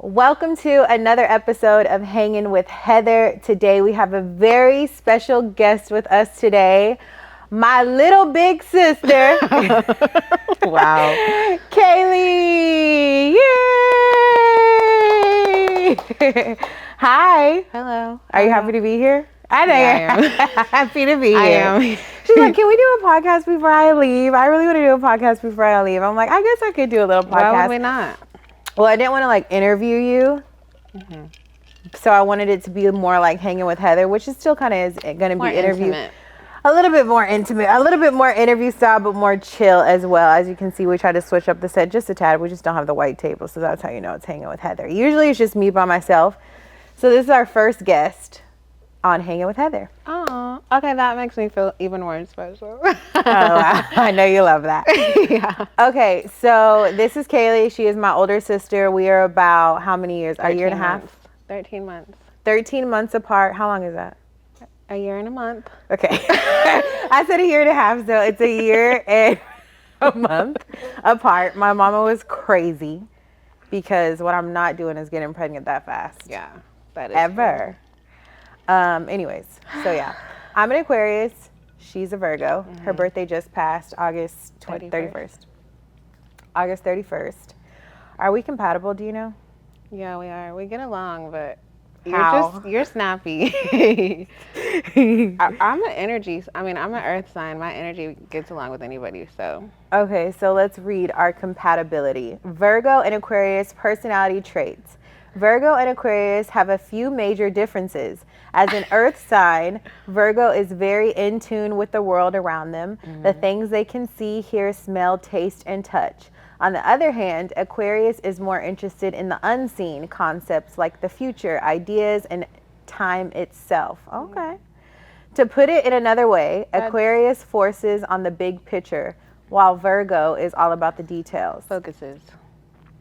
Welcome to another episode of Hanging with Heather. Today we have a very special guest with us today. My little big sister. Wow. Kaleigh. Yay! Hi. Hello. Are you happy to be here? I know Yeah, you're happy to be here. I am. She's like, can we do a podcast before I leave? I really want to do a podcast before I leave. I'm like, I guess I could do a little podcast. Why would we not? Well, I didn't want to interview you. Mm-hmm. So I wanted it to be more like Hanging with Heather, which is still kind of is going to be interview. Intimate. A little bit more intimate, a little bit more interview style, but more chill as well. As you can see, we try to switch up the set just a tad. We just don't have the white table, so that's how you know it's Hanging with Heather. Usually it's just me by myself. So this is our first guest on Hanging with Heather. Oh, okay, that makes me feel even more special. I know you love that. Yeah. Okay, so this is Kaleigh. She is my older sister. We are about how many years? A year and a half? 13 months. 13 months apart. How long is that? A year and a month. Okay. I said a year and a half, so it's a year and a month apart. My mama was crazy because what I'm not doing is getting pregnant that fast. Yeah, that is ever. Anyways, so yeah. I'm an Aquarius. She's a Virgo. Mm-hmm. Her birthday just passed August 31st. August 31st. Are we compatible, do you know? Yeah, we are. We get along, but how? You're snappy. I'm an energy. I'm an earth sign. My energy gets along with anybody, so. Okay, so let's read our compatibility. Virgo and Aquarius personality traits. Virgo and Aquarius have a few major differences. As an earth sign, Virgo is very in tune with the world around them, the things they can see, hear, smell, taste, and touch. On the other hand, Aquarius is more interested in the unseen concepts like the future, ideas, and time itself. Okay. To put it in another way, Aquarius focuses on the big picture, while Virgo is all about the details. Focuses.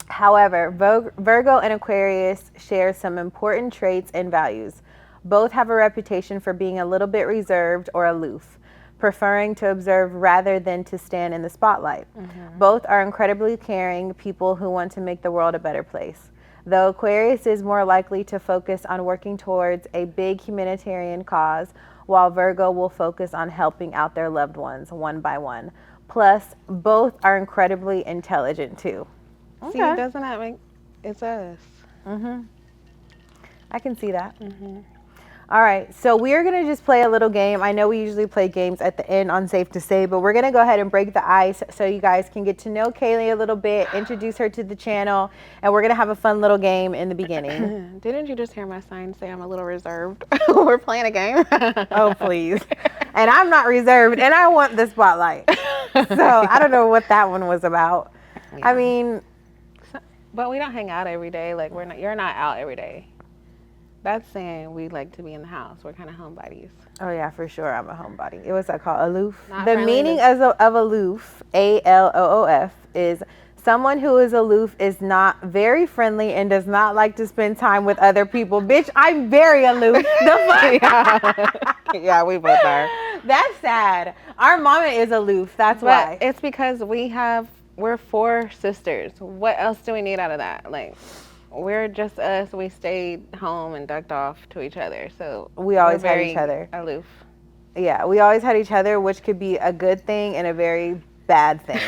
However, Virgo and Aquarius share some important traits and values. Both have a reputation for being a little bit reserved or aloof, preferring to observe rather than to stand in the spotlight. Mm-hmm. Both are incredibly caring people who want to make the world a better place. Though Aquarius is more likely to focus on working towards a big humanitarian cause, while Virgo will focus on helping out their loved ones one by one. Plus, both are incredibly intelligent too. Okay. See, doesn't that make it's us? Mm-hmm. I can see that. Mm-hmm. All right, so we're going to just play a little game. I know we usually play games at the end on Safe to Say, but we're going to go ahead and break the ice so you guys can get to know Kaleigh a little bit, introduce her to the channel, and we're going to have a fun little game in the beginning. Didn't you just hear my sign say I'm a little reserved? We're playing a game. Oh, please. And I'm not reserved, and I want the spotlight. So I don't know what that one was about. Yeah. I mean... But we don't hang out every day. Like, you're not out every day. That's saying we like to be in the house. We're kind of homebodies. Oh, yeah, for sure. I'm a homebody. What's that called? Aloof? Not the meaning of aloof, A-L-O-O-F, is someone who is aloof is not very friendly and does not like to spend time with other people. Bitch, I'm very aloof. The fuck? Yeah, we both are. That's sad. Our mama is aloof. That's why. It's because we're 4 sisters. What else do we need out of that? Like... We're just us. We stayed home and ducked off to each other. So we always had each other. Aloof. Yeah, we always had each other, which could be a good thing and a very bad thing.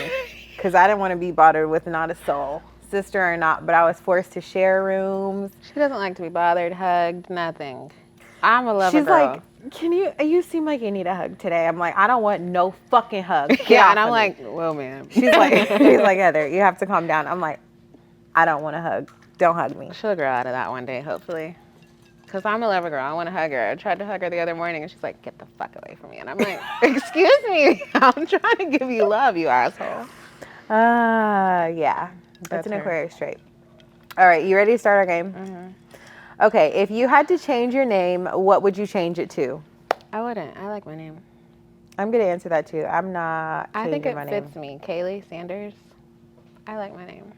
Because I didn't want to be bothered with not a soul, sister or not. But I was forced to share rooms. She doesn't like to be bothered, hugged, nothing. I'm a lover girl. She's like, you seem like you need a hug today. I'm like, I don't want no fucking hug. Yeah, and I'm like, well, man. She's like, Heather, you have to calm down. I'm like, I don't want to hug. Don't hug me. She'll grow out of that one day, hopefully. Because I'm a lover girl. I want to hug her. I tried to hug her the other morning, and she's like, get the fuck away from me. And I'm like, excuse me. I'm trying to give you love, you asshole. Yeah. That's an Aquarius trait. All right, you ready to start our game? Mm-hmm. Okay, if you had to change your name, what would you change it to? I wouldn't. I like my name. I'm going to answer that, too. I'm not changing my name. I think it fits me. Kaleigh Sanders. I like my name.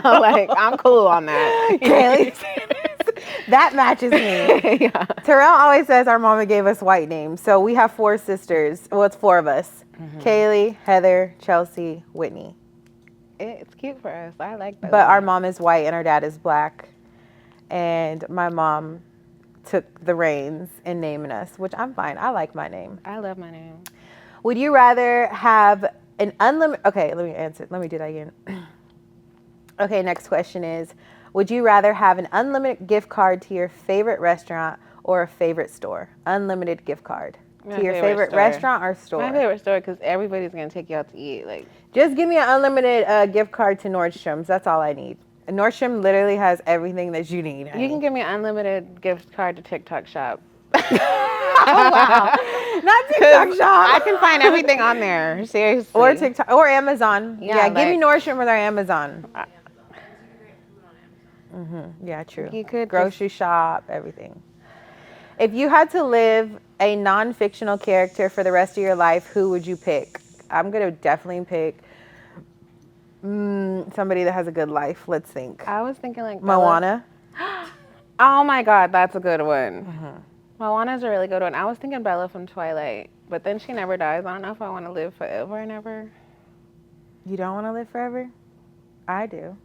Like, I'm cool on that. Kaleigh Sanders. That matches me. Yeah. Terrell always says our mama gave us white names. So we have 4 sisters. Well, it's 4 of us. Mm-hmm. Kaleigh, Heather, Chelsea, Whitney. It's cute for us. I like those. But our mom is white and our dad is black. And my mom took the reins in naming us, which I'm fine. I like my name. I love my name. Would you rather have an unlimited... Okay, let me answer. Let me do that again. Okay, next question is, would you rather have an unlimited gift card to your favorite restaurant or a favorite store? Unlimited gift card. To your favorite restaurant or store? My favorite store, because everybody's going to take you out to eat. Like, just give me an unlimited gift card to Nordstrom's. That's all I need. Nordstrom literally has everything that you need. You can give me an unlimited gift card to TikTok Shop. Oh, wow. Not TikTok Shop. I can find everything on there. Seriously. Or TikTok or Amazon. Yeah, give me Nordstrom or their Amazon. Yeah, true. You could grocery shop, everything. If you had to live a non-fictional character for the rest of your life, who would you pick? I'm going to definitely pick somebody that has a good life. Let's think. I was thinking like Moana. Oh my God, that's a good one. Moana's a really good one. I was thinking Bella from Twilight, but then she never dies. I don't know if I want to live forever and ever. You don't want to live forever? I do.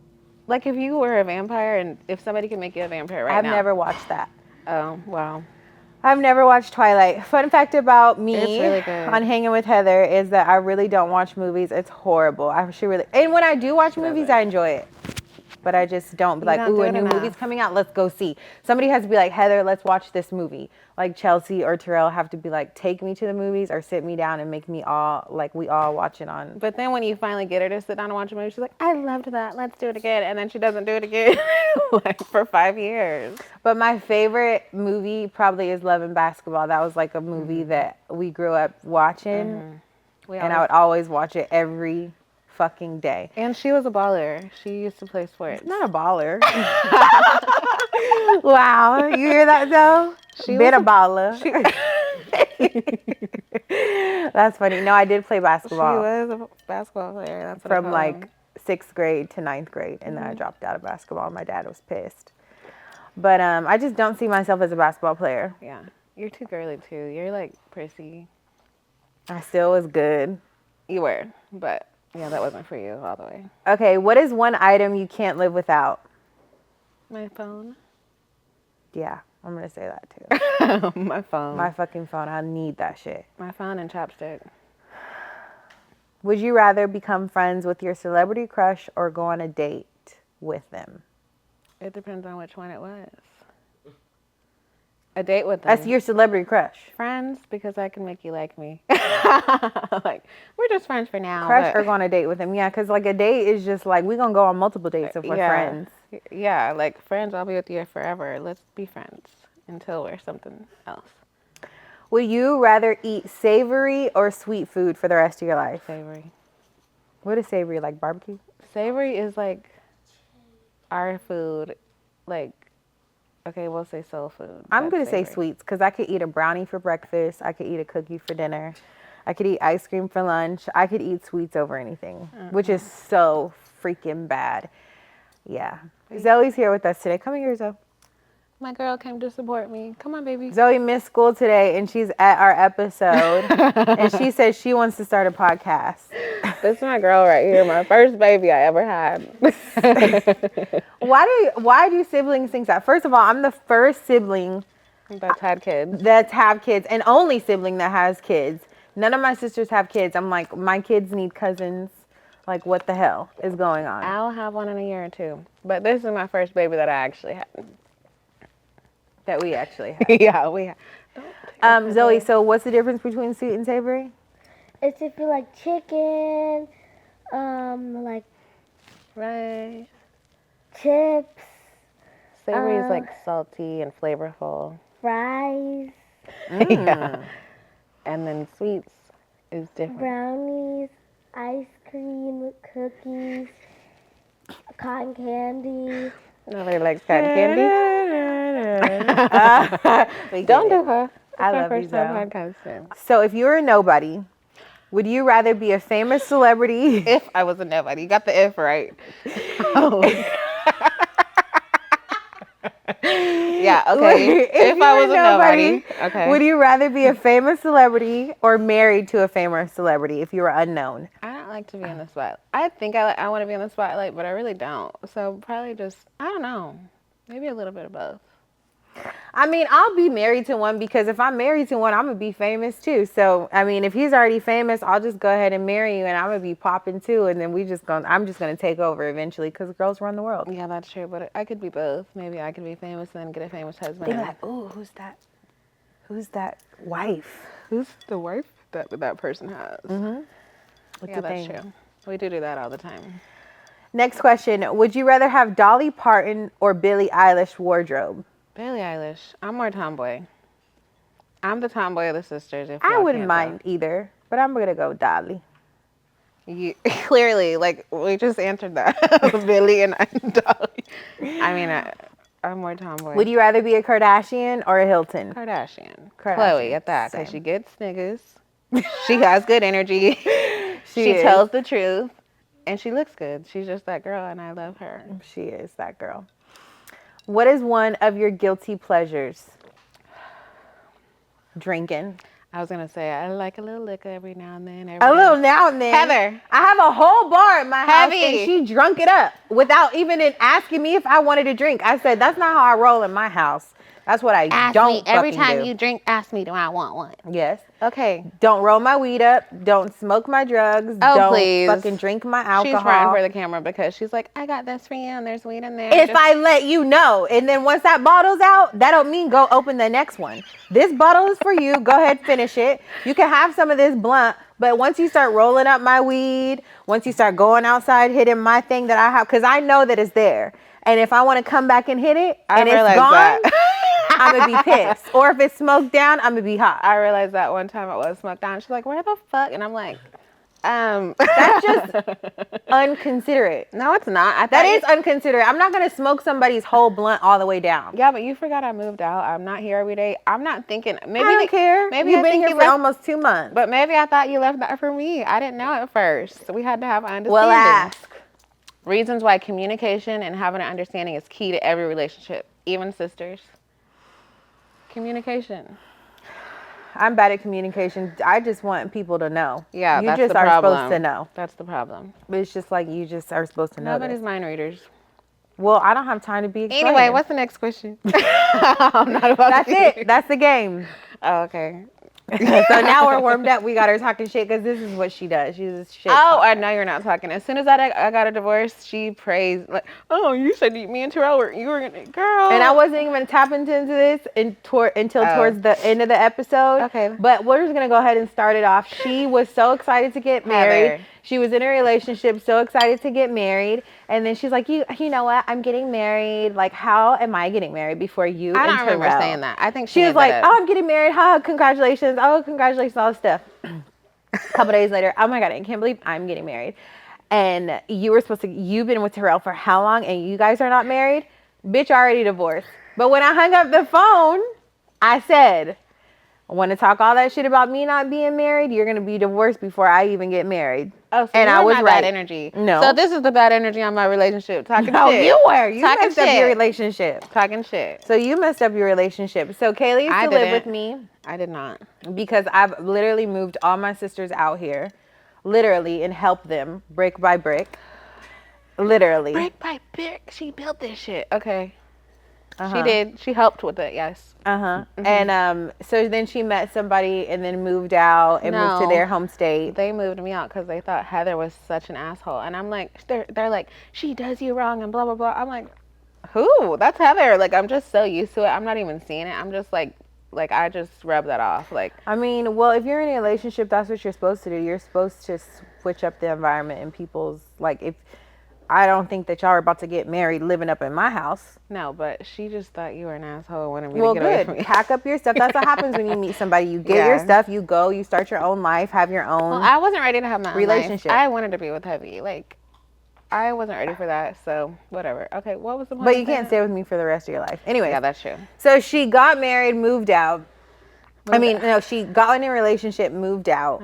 Like if you were a vampire and if somebody could make you a vampire right now. I've never watched that. Oh, wow. I've never watched Twilight. Fun fact about me really on Hanging with Heather is that I really don't watch movies. It's horrible. And when I do watch movies, I enjoy it. But I just don't be like, ooh, a new movie's coming out. Let's go see. Somebody has to be like, Heather, let's watch this movie. Like Chelsea or Terrell have to be like, take me to the movies or sit me down and make me all, like we all watch it on. But then when you finally get her to sit down and watch a movie, she's like, I loved that. Let's do it again. And then she doesn't do it again like for 5 years. But my favorite movie probably is Love and Basketball. That was like a movie that we grew up watching. And I would always watch it every fucking day. And she was a baller. She used to play sports. Not a baller. Wow, you hear that though? She been a baller. That's funny. No, I did play basketball. She was a basketball player. That's what from like 6th grade to 9th grade, and then I dropped out of basketball. My dad was pissed. But I just don't see myself as a basketball player. Yeah, you're too girly too. You're like prissy. I still was good. You were, but yeah, that wasn't for you all the way. Okay, what is one item you can't live without? My phone. Yeah, I'm going to say that too. My phone. My fucking phone. I need that shit. My phone and chapstick. Would you rather become friends with your celebrity crush or go on a date with them? It depends on which one it was. A date with them. That's your celebrity crush. Friends, because I can make you like me. Like, we're just friends for now. Crush or go on a date with them. Yeah, because like a date is just like, we're going to go on multiple dates if we're friends. Yeah, like friends, I'll be with you forever. Let's be friends until we're something else. Would you rather eat savory or sweet food for the rest of your life? Savory. What is savory? Like barbecue? Savory is like our food, like, okay, we'll say soul food. I'm going to say sweets because I could eat a brownie for breakfast. I could eat a cookie for dinner. I could eat ice cream for lunch. I could eat sweets over anything, which is so freaking bad. Yeah. Zoe's here with us today. Come here, Zoe. My girl came to support me. Come on, baby. Zoe missed school today, and she's at our episode, and she says she wants to start a podcast. This is my girl right here, my first baby I ever had. Why do siblings think that? First of all, I'm the first sibling that's had kids. That's have kids, and only sibling that has kids. None of my sisters have kids. I'm like, my kids need cousins. Like, what the hell is going on? I'll have one in a year or two. But this is my first baby that I actually had. That we actually have. Yeah, we have. Zoe, so what's the difference between sweet and savory? It's if you like chicken, like rice, chips. Savory is like salty and flavorful. Fries. Yeah. And then sweets is different. Brownies, ice cream, cookies, cotton candy. Nobody likes cotton candy. Don't do her. I love you, Zoe. So if you were a nobody, would you rather be a famous celebrity? If I was a nobody. You got the if right. Yeah, okay. If I was a nobody, okay. Would you rather be a famous celebrity or married to a famous celebrity if you were unknown? I don't like to be in the spotlight. I think I want to be in the spotlight, but I really don't. So probably just, I don't know, maybe a little bit of both. I mean, I'll be married to one because if I'm married to one, I'm going to be famous too. So, I mean, if he's already famous, I'll just go ahead and marry you and I'm going to be popping too. And then I'm just going to take over eventually because girls run the world. Yeah, that's true. But I could be both. Maybe I could be famous and then get a famous husband. They're like, oh, who's that? Who's that wife? Who's the wife that person has? Mm-hmm. Yeah, that's true. We do that all the time. Next question. Would you rather have Dolly Parton or Billie Eilish wardrobe? Billie Eilish. I'm more tomboy. I'm the tomboy of the sisters. If I y'all wouldn't can't mind either, but I'm going to go Dolly. You, clearly, like, we just answered that. Billie and Dolly. I mean, I'm more tomboy. Would you rather be a Kardashian or a Hilton? Kardashian. Kardashian. Chloe at that, because Same. she gets niggas. She has good energy. She is. tells the truth. And she looks good. She's just that girl, and I love her. She is that girl. What is one of your guilty pleasures? Drinking. I was going to say, I like a little liquor every now and then. A little now and then. Heather. I have a whole bar at my house Heavy. and she drunk it up without even asking me if I wanted to drink. I said, that's not how I roll in my house. That's what I Ask don't me every fucking time do. you drink. Ask me, do I want one? Yes. Okay. Don't roll my weed up. Don't smoke my drugs. Oh, don't please. fucking drink my alcohol. She's running for the camera because she's like, I got this for you, and there's weed in there. If I let you know, and then once that bottle's out, that don't mean go open the next one. This bottle is for you. Go ahead, finish it. You can have some of this blunt, but once you start rolling up my weed, once you start going outside hitting my thing that I have, because I know that it's there, and if I want to come back and hit it, and it's gone, I'm gonna be pissed. Or if it's smoked down, I'm gonna be hot. I realized that one time it was smoked down. She's like, where the fuck? And I'm like, That's just unconsiderate. No, it's not. That is unconsiderate. I'm not gonna smoke somebody's whole blunt all the way down. Yeah, but you forgot I moved out. I'm not here every day. I'm not thinking. Maybe I don't care. Maybe You've I been think here you for left, almost 2 months. But maybe I thought you left that for me. I didn't know at first. So we had to have an understanding. Well, ask. Reasons why communication and having an understanding is key to every relationship, even sisters. Communication. I'm bad at communication. I just want people to know. Yeah, you that's just the are problem. supposed to know. That's the problem. But it's just like you just are supposed to know. Nobody's This. mind readers. Well, I don't have time to be explaining. Anyway, what's the next question? I'm not about That's to it. That's the game. Oh, okay. So now we're warmed up. We got her talking shit because this is what she does. She's a shit. Oh, talker. I know you're not talking. As soon as I got a divorce, she praised like, "Oh, you said me and Terrell you were gonna, girl." And I wasn't even tapping into this until towards the end of the episode. Okay. But we're just gonna go ahead and start it off. She was so excited to get married. Heather. She was in a relationship, so excited to get married, and then she's like, "You know what? I'm getting married. Like, how am I getting married before you?" I and don't remember Terrell?" saying that. I think She was made like, that "Oh, up. I'm getting married. Huh? Congratulations. Oh, congratulations, all this stuff." A couple days later, oh my God, I can't believe I'm getting married. And you've been with Terrell for how long? And you guys are not married? Bitch, already divorced. But when I hung up the phone, I said, I want to talk all that shit about me not being married. You're going to be divorced before I even get married. Oh, so and you I were was not right. bad energy. No. So this is the bad energy on my relationship. Talking No, shit. you were. You Talking messed up shit. your relationship. Talking shit. So you messed up your relationship. So Kaylee used I to live didn't. with me. I did not. Because I've literally moved all my sisters out here, literally, and helped them brick by brick. Literally. Brick by brick, she built this shit. Okay. Uh-huh. She did. She helped with it, yes. Uh-huh. And so then she met somebody and then moved out and moved to their home state. They moved me out because they thought Heather was such an asshole. And I'm like, they're like, she does you wrong and blah, blah, blah. I'm like, who? That's Heather. Like, I'm just so used to it. I'm not even seeing it. I'm just like I just rub that off. Like, I mean, well, if you're in a relationship, that's what you're supposed to do. You're supposed to switch up the environment and people's, like, if I don't think that y'all are about to get married living up in my house. no, but she just thought you were an asshole and wanted me Well, to get away good. from me. Pack up your stuff. That's what happens when you meet somebody. You get Yeah. your stuff, you go, you start your own life, have your own. Well, I wasn't ready to have my own relationship. life. I wanted to be with Heavy. Like, I wasn't ready for that. So, whatever. Okay, what was the point? But you can't stay with me for the rest of your life. Anyway. Yeah, that's true. So she got married, moved out. She got in a relationship, moved out.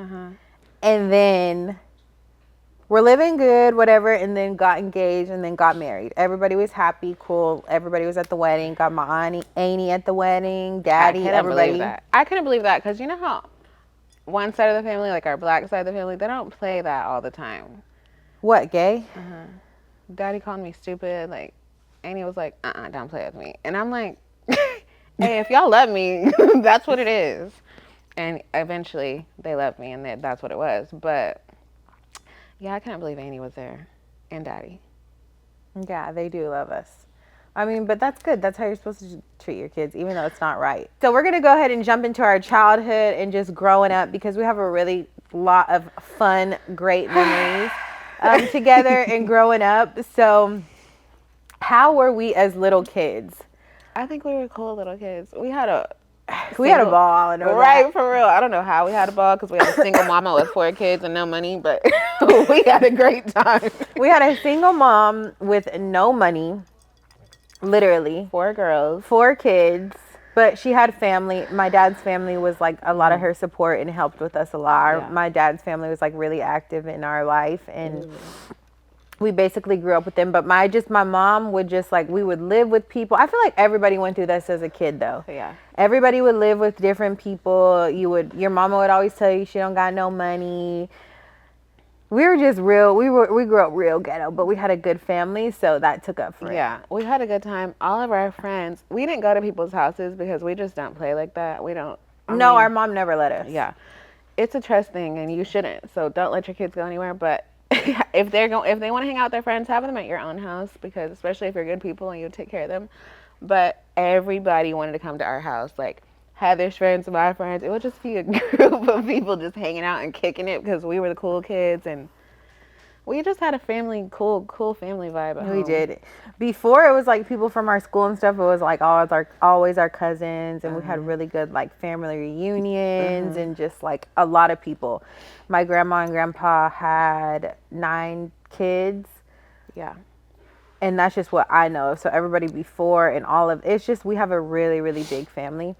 And then we're living good, whatever, and then got engaged and then got married. Everybody was happy, cool. Everybody was at the wedding. Got my auntie Annie at the wedding, daddy, I couldn't everybody. believe that. I couldn't believe that because you know how one side of the family, like our black side of the family, they don't play that all the time. What, gay? Daddy called me stupid, like, and he was like, don't play with me. And I'm like, hey, if y'all love me, that's what it is. And eventually they loved me, and that's what it was. But yeah, I couldn't believe Annie was there, and Daddy. Yeah, they do love us. I mean, but that's good. That's how you're supposed to treat your kids, even though it's not right. So we're going to go ahead and jump into our childhood and just growing up, because we have a really lot of fun, great memories together and growing up. So how were we as little kids? I think we were cool little kids. We had a ball. I know right, that. for real. I don't know how we had a ball, because we had a single mama with 4 kids and no money, but we had a great time. We had a single mom with no money, literally. 4 girls. 4 kids, but she had family. My dad's family was like a lot of her support and helped with us a lot. Yeah. My dad's family was like really active in our life, and we basically grew up with them. But my mom would just like, we would live with people. I feel like everybody went through this as a kid though. Yeah. Everybody would live with different people. Your mama would always tell you she don't got no money. We were just real. We grew up real ghetto, but we had a good family, so that took up for it. Yeah, we had a good time. All of our friends, we didn't go to people's houses because we just don't play like that. We don't. Our mom never let us. Yeah, it's a trust thing, and you shouldn't. So don't let your kids go anywhere. But if they want to hang out with their friends, have them at your own house, because especially if you're good people and you take care of them. But everybody wanted to come to our house, like Heather's friends, my friends. It would just be a group of people just hanging out and kicking it, because we were the cool kids, and we just had a cool family vibe at home. We did. Before, it was like people from our school and stuff. It was like always our cousins, and we had really good like family reunions and just like a lot of people. My grandma and grandpa had 9 kids. Yeah. And that's just what I know. So everybody before and all of it's just, we have a really, really big family.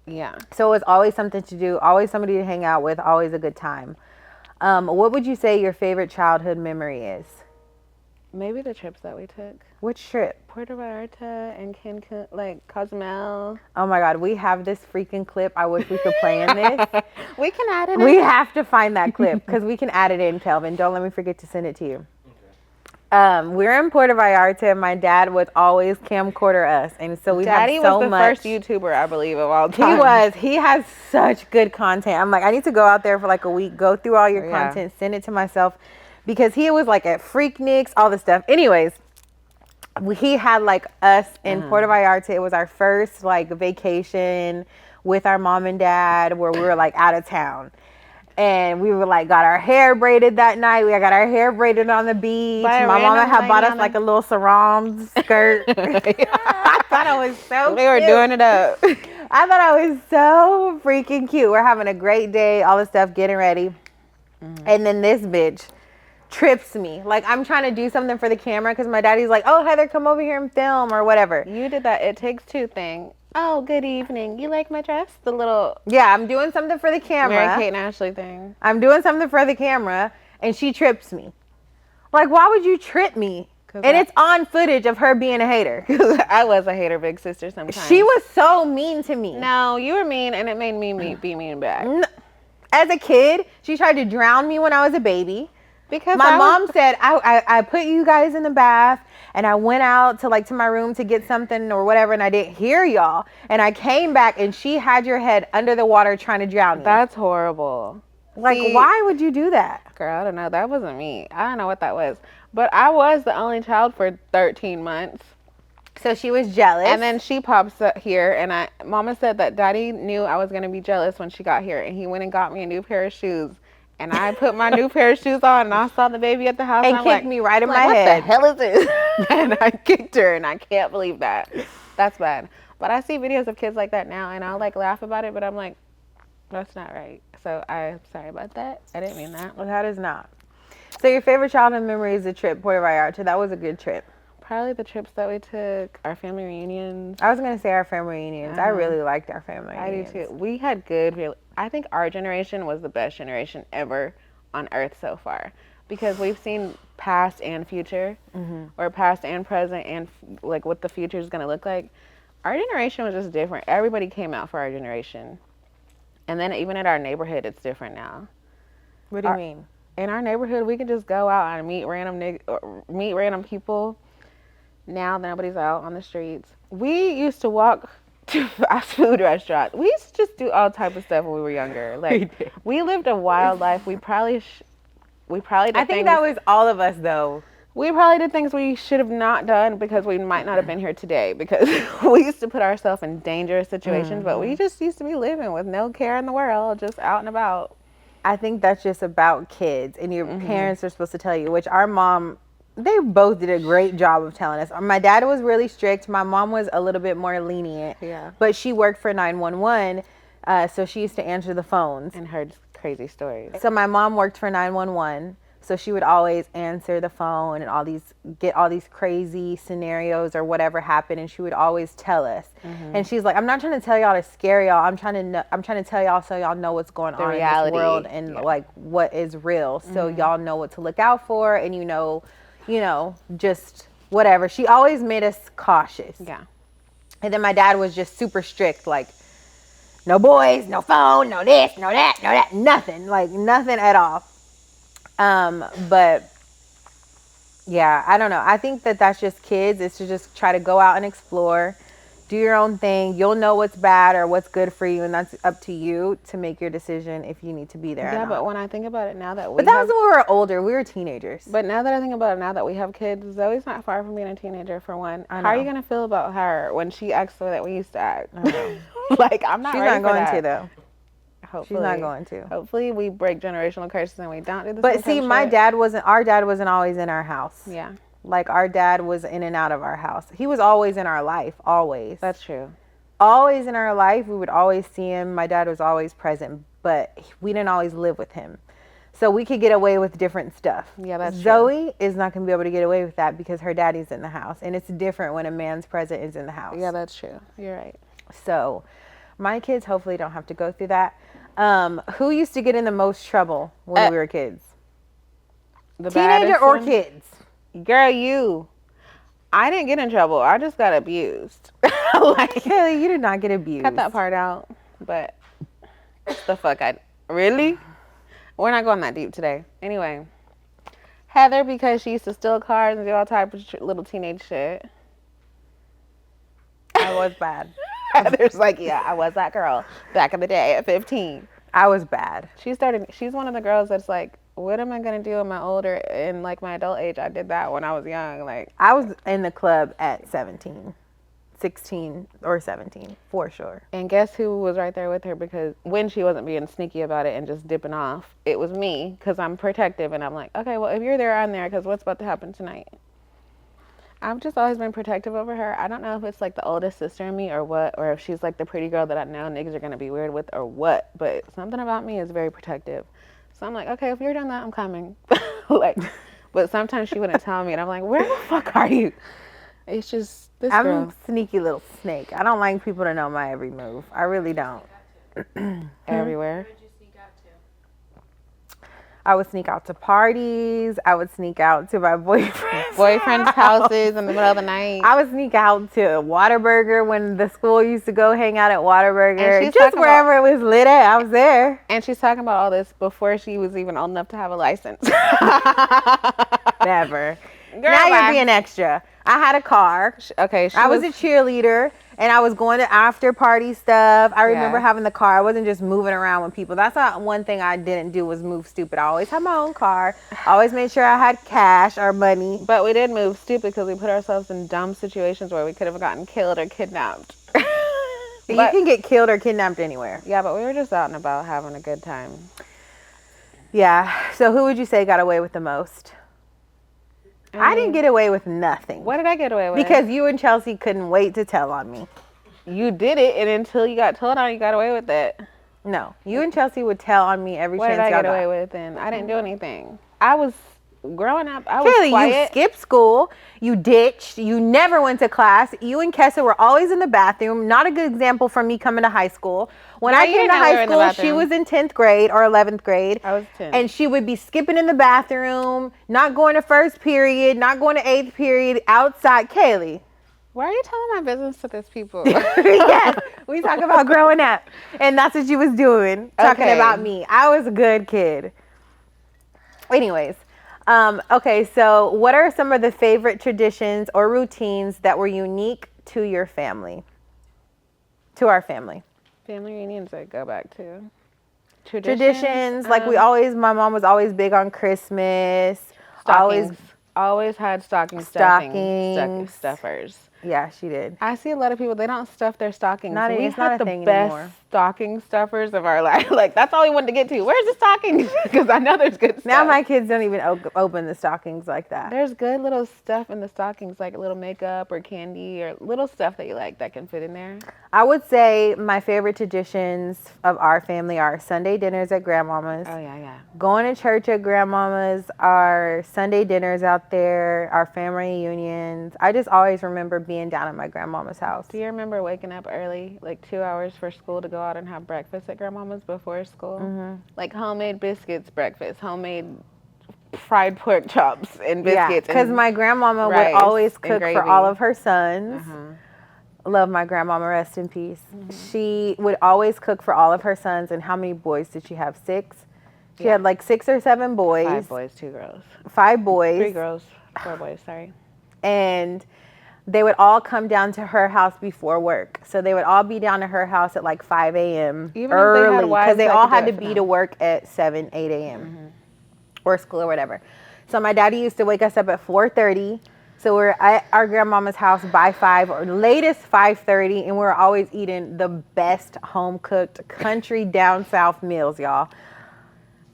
Yeah. So it's always something to do, always somebody to hang out with, always a good time. What would you say your favorite childhood memory is? Maybe the trips that we took. Which trip? Puerto Vallarta and Cancun, like Cozumel. Oh my God, we have this freaking clip. I wish we could play in this. We can add it We in. have to find that clip because we can add it in, Kelvin. Don't let me forget to send it to you. We were in Puerto Vallarta, and my dad would always camcorder us, and so we Daddy had so was the much. first YouTuber, I believe, of all time. He was. He has such good content. I'm like, I need to go out there for like a week, go through all your Yeah. content, send it to myself, because he was like at Freakniks, all this stuff. Anyways, he had like us in Puerto Vallarta. It was our first like vacation with our mom and dad, where we were like out of town. And we were like, got our hair braided that night. We got our hair braided on the beach. By a My mama random had bought lady us like a little sarong skirt. I thought it was so They were cute. doing it up. I thought I was so freaking cute. We're having a great day, all this stuff, getting ready. And then this bitch trips me. Like, I'm trying to do something for the camera because my daddy's like, oh, Heather, come over here and film or whatever. You did that It Takes Two thing. Oh, good evening. You like my dress? The little Yeah, I'm doing something for the camera. Mary-Kate and Ashley thing. I'm doing something for the camera, and she trips me. Like, why would you trip me? And it's on footage of her being a hater. I was a hater, big sister, sometimes. She was so mean to me. No, you were mean, and it made me be mean back. As a kid, she tried to drown me when I was a baby. Because My mom said, I put you guys in the bath, and I went out to my room to get something or whatever, and I didn't hear y'all. And I came back, and she had your head under the water trying to drown me. That's horrible. Like, See, why would you do that? Girl, I don't know. That wasn't me. I don't know what that was. But I was the only child for 13 months. So she was jealous. And then she pops up here, and Mama said that Daddy knew I was going to be jealous when she got here, and he went and got me a new pair of shoes. And I put my new pair of shoes on, and I saw the baby at the house. And I'm kicked like, me right in my what head. the hell is this? And I kicked her, and I can't believe that. That's bad. But I see videos of kids like that now, and I'll like laugh about it, but I'm like, that's not right. So I'm sorry about that. I didn't mean that. Well, that is not. So your favorite childhood memory is the trip, Puerto Vallarta. That was a good trip. Probably the trips that we took, our family reunions. I was going to say our family reunions. I really liked our family reunions. I do too. We had good, I think our generation was the best generation ever on earth so far, because we've seen past and future, or past and present, and like what the future is going to look like. Our generation was just different. Everybody came out for our generation. And then even in our neighborhood, it's different now. What do you mean? In our neighborhood, we can just go out and meet random people. Now nobody's out on the streets. We used to walk to fast food restaurants. We used to just do all type of stuff when we were younger. Like we lived a wild life. We probably did I think that was all of us though. We probably did things we should have not done because we might not have been here today because we used to put ourselves in dangerous situations, but we just used to be living with no care in the world, just out and about. I think that's just about kids, and your parents are supposed to tell you, which our mom, they both did a great job of telling us. My dad was really strict. My mom was a little bit more lenient. Yeah. But she worked for 911, so she used to answer the phones. And heard crazy stories. So my mom worked for 911, so she would always answer the phone and get all these crazy scenarios or whatever happened, and she would always tell us. And she's like, I'm not trying to tell y'all to scare y'all. I'm trying to tell y'all so y'all know what's going on reality. In this world and like what is real, so y'all know what to look out for, and you know, just whatever. She always made us cautious. Yeah. And then my dad was just super strict, like no boys, no phone, no this, no that, nothing at all. But yeah, I don't know. I think that that's just kids. It's to just try to go out and explore, do your own thing. You'll know what's bad or what's good for you, and that's up to you to make your decision if you need to be there. Yeah, or not. but when I think about it now that But that was when we were older. We were teenagers. But now that I think about it, now that we have kids, Zoe's not far from being a teenager for one. How are you gonna feel about her when she acts the way that we used to act? I know. Like I'm not. She's ready not for going that. to though. Hopefully. She's not going to. Hopefully we break generational curses and we don't do the But same see, type of shit. our dad wasn't always in our house. Yeah, Like our dad was in and out of our house. He was always in our life, always. that's true. Always in our life. We would always see him. My dad was always present, but we didn't always live with him. So we could get away with different stuff. Yeah, that's Zoe is not going to be able to get away with that because her daddy's in the house. And it's different when a man's present is in the house. Yeah, that's true. You're right. So my kids hopefully don't have to go through that. Who used to get in the most trouble when we were kids? The Teenager baddest or one? kids? Girl, you. I didn't get in trouble. I just got abused. Like, Kaleigh, you did not get abused. cut that part out. But the fuck, really? We're not going that deep today. Anyway, Heather, because she used to steal cars and do all type of little teenage shit. I was bad. Heather's like, yeah, I was that girl back in the day at 15. I was bad. She's one of the girls that's like, what am I going to do in my adult age? I did that when I was young. Like, I was in the club at 17, 16 or 17, for sure. and guess who was right there with her? Because when she wasn't being sneaky about it and just dipping off, it was me, because I'm protective. And I'm like, okay, well, if you're there, I'm there, because what's about to happen tonight? I've just always been protective over her. I don't know if it's like the oldest sister in me or what, or if she's like the pretty girl that I know niggas are going to be weird with or what. But something about me is very protective. So I'm like, okay, if you're doing that, I'm coming. Like, but sometimes she wouldn't tell me, and I'm like, where the fuck are you? It's just this I'm girl. a sneaky little snake. I don't like people to know my every move. I really don't. Everywhere. I would sneak out to parties. I would sneak out to my Boyfriend's houses in the middle of the night. I would sneak out to Whataburger when the school used to go hang out at Whataburger. And she's Just talking wherever it was lit at, I was there. And she's talking about all this before she was even old enough to have a license. Never. Girl, Now bye. you're being extra. I had a car. Okay, I was a cheerleader, and I was going to after party stuff. I remember Yeah. having the car. I wasn't just moving around with people. That's not one thing I didn't do was move stupid. I always had my own car. I always made sure I had cash or money. But we did move stupid because we put ourselves in dumb situations where we could have gotten killed or kidnapped. You But- can get killed or kidnapped anywhere. Yeah, but we were just out and about having a good time. Yeah. So who would you say got away with the most? I didn't get away with nothing. What did I get away with? Because you and Chelsea couldn't wait to tell on me. you did it, and until you got told on, you got away with it. No. You and Chelsea would tell on me every What chance did I y'all get away got. with? And I didn't do anything. I was growing up. I was Kaleigh, you quiet. skipped school. You ditched. You never went to class. You and Kessa were always in the bathroom. Not a good example for me coming to high school. When Girl, I you came didn't to know we were high in the school, she bathroom. was in 10th grade or 11th grade. I was 10. And she would be skipping in the bathroom, not going to first period, not going to 8th period, outside. Kaleigh, Why are you telling my business to these people? Yes, we talk about growing up, and that's what you was doing, talking Okay. about me. I was a good kid. Anyways, okay, so what are some of the favorite traditions or routines that were unique to your family? To our family. Family reunions I go back to. Traditions, like my mom was always big on Christmas. Stockings. Always had stocking Stockings. stuffers. Yeah, she did. I see a lot of people, they don't stuff their stockings. It's not a thing best anymore. stocking stuffers of our life. Like, that's all we wanted to get to. Where's the stockings? Because I know there's good stuff. Now my kids don't even open the stockings like that. There's good little stuff in the stockings, like a little makeup or candy or little stuff that you like that can fit in there. I would say my favorite traditions of our family are Sunday dinners at Grandmama's. Oh, yeah. Going to church at Grandmama's, our Sunday dinners out there, our family reunions. I just always remember being down at my Grandmama's house. Do you remember waking up early, like 2 hours for school, to go out and have breakfast at Grandmama's before school? Mm-hmm. Like homemade biscuits breakfast, homemade fried pork chops and biscuits. Yeah, because my grandmama would rice always and cook for gravy. all of her sons. Uh-huh. Love my grandmama, rest in peace. Mm-hmm. She would always cook for all of her sons. And how many boys did she have? 6? She Yeah. had like 6 or 7 boys. 5 boys, 2 girls. 5 boys. 3 girls, 4 boys, sorry. And they would all come down to her house before work. So they would all be down to her house at like 5 a.m. Even if they had early, wives because they that all could do had to it for be them. to work at 7, 8 a.m. or school or whatever. So my daddy used to wake us up at 4:30. So we're at our grandmama's house by 5 or latest 5:30, and we're always eating the best home cooked country down south meals, y'all.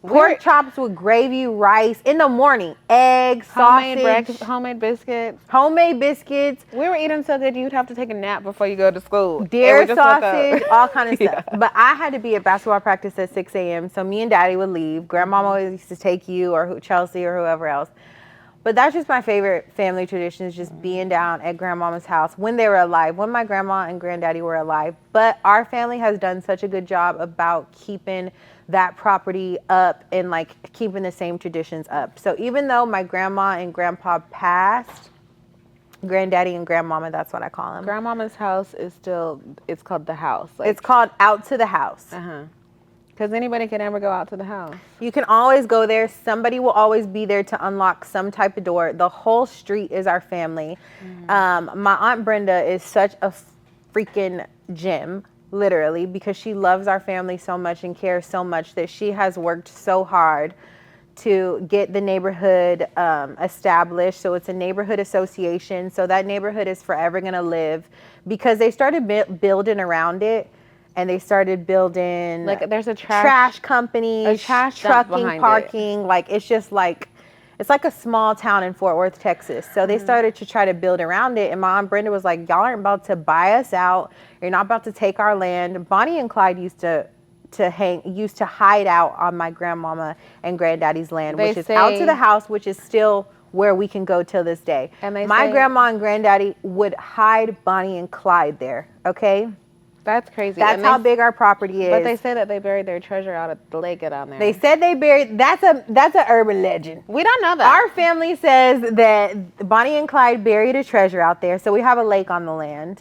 Pork chops with gravy, rice in the morning, eggs, sausage, Homemade biscuits. homemade biscuits, We were eating so good you'd have to take a nap before you go to school. And we deer just woke up. sausage, all kind of stuff. Yeah. But I had to be at basketball practice at 6 a.m. So me and Daddy would leave. Grandmama always used to take you or Chelsea or whoever else. But that's just my favorite family tradition, is just being down at Grandmama's house when they were alive, when my grandma and granddaddy were alive. But our family has done such a good job about keeping that property up and like keeping the same traditions up. So even though my grandma and grandpa passed, granddaddy and grandmama, that's what I call them. Grandmama's house is still, it's called the house. Like, It's called Out to the House. because anybody can never go out to the house. You can always go there. Somebody will always be there to unlock some type of door. The whole street is our family. My Aunt Brenda is such a freaking gem, literally, because she loves our family so much and cares so much that she has worked so hard to get the neighborhood established. So it's a neighborhood association. So that neighborhood is forever going to live, because they started building around it. And they started building Like, there's a trash companies, a trash dump trucking, behind it. parking. Like, it's just like, it's like a small town in Fort Worth, Texas. So they started to try to build around it. And my Aunt Brenda was like, y'all aren't about to buy us out. You're not about to take our land. Bonnie and Clyde used to hide out on my grandmama and granddaddy's land, which is out to the house, which is still where we can go till this day. And they my say- grandma and granddaddy would hide Bonnie and Clyde there, okay? That's crazy. That's And how big our property is. But they say that they buried their treasure out at the lake down there. They said they buried. That's an urban legend. We don't know that. Our family says that Bonnie and Clyde buried a treasure out there. So we have a lake on the land,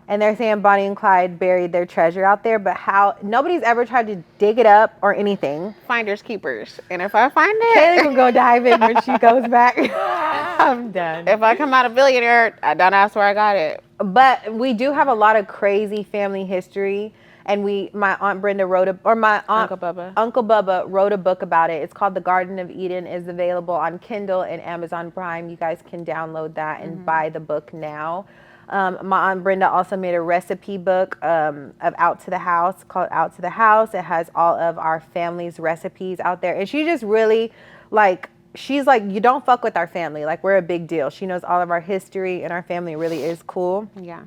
and they're saying Bonnie and Clyde buried their treasure out there. But how? Nobody's ever tried to dig it up or anything. Finders keepers. And if I find it, Kaleigh will go dive in when she goes back. I'm done. if I come out a billionaire, I don't ask where I got it. But we do have a lot of crazy family history, and my Aunt Brenda Uncle Bubba. Uncle Bubba wrote a book about it. It's called The Garden of Eden. Is available on Kindle and Amazon Prime. You guys can download that and buy the book now. My Aunt Brenda also made a recipe book of Out to the House, called Out to the House. It has all of our family's recipes out there, and she just really she's like, you don't fuck with our family. Like, we're a big deal. She knows all of our history, and our family really is cool. Yeah.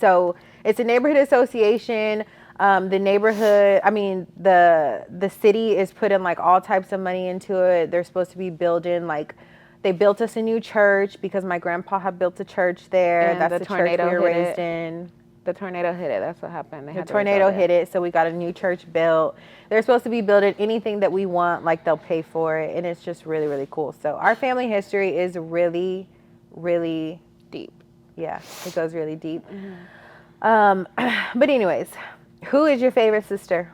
So it's a neighborhood association. The neighborhood, the city is putting like all types of money into it. They're supposed to be building, like, they built us a new church because my grandpa had built a church there. And That's the the church we tornado were hit raised it. in. The tornado hit it. That's what happened. They The had to tornado rebuild hit it, so we got a new church built. They're supposed to be building anything that we want, like, they'll pay for it, and it's just really, really cool. So our family history is really, really Deep. Yeah, it goes really deep. But anyways, who is your favorite sister?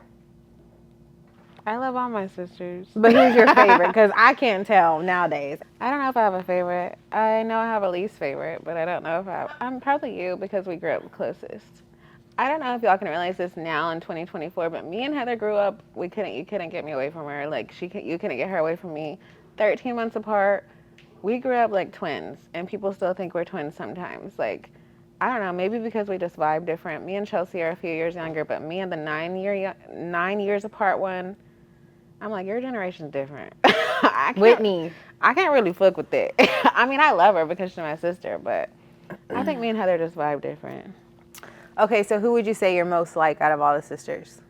I love all my sisters. But who's your favorite? Because I can't tell nowadays. I don't know if I have a favorite. I know I have a least favorite, but I don't know if I'm probably you because we grew up closest. I don't know if y'all can realize this now in 2024, but me and Heather grew up. You couldn't get me away from her. Like you couldn't get her away from me. 13 months apart. We grew up like twins, and people still think we're twins sometimes. Like, I don't know, maybe because we just vibe different. Me and Chelsea are a few years younger, but me and the 9 years apart one, I'm like, your generation's different. Whitney. I can't really fuck with it. I mean, I love her because she's my sister, but I think me and Heather just vibe different. Okay, so who would you say you're most like out of all the sisters?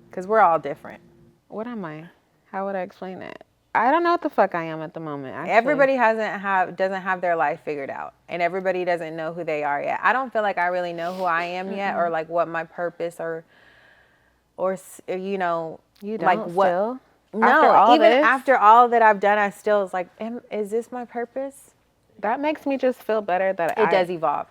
Because we're all different. What am I? How would I explain that? I don't know what the fuck I am at the moment. Actually. Everybody doesn't have their life figured out, and everybody doesn't know who they are yet. I don't feel like I really know who I am yet, or like what my purpose or you know, You don't like what. still? No, even after all that I've done, I still was like, is this my purpose? That makes me just feel better that it does evolve,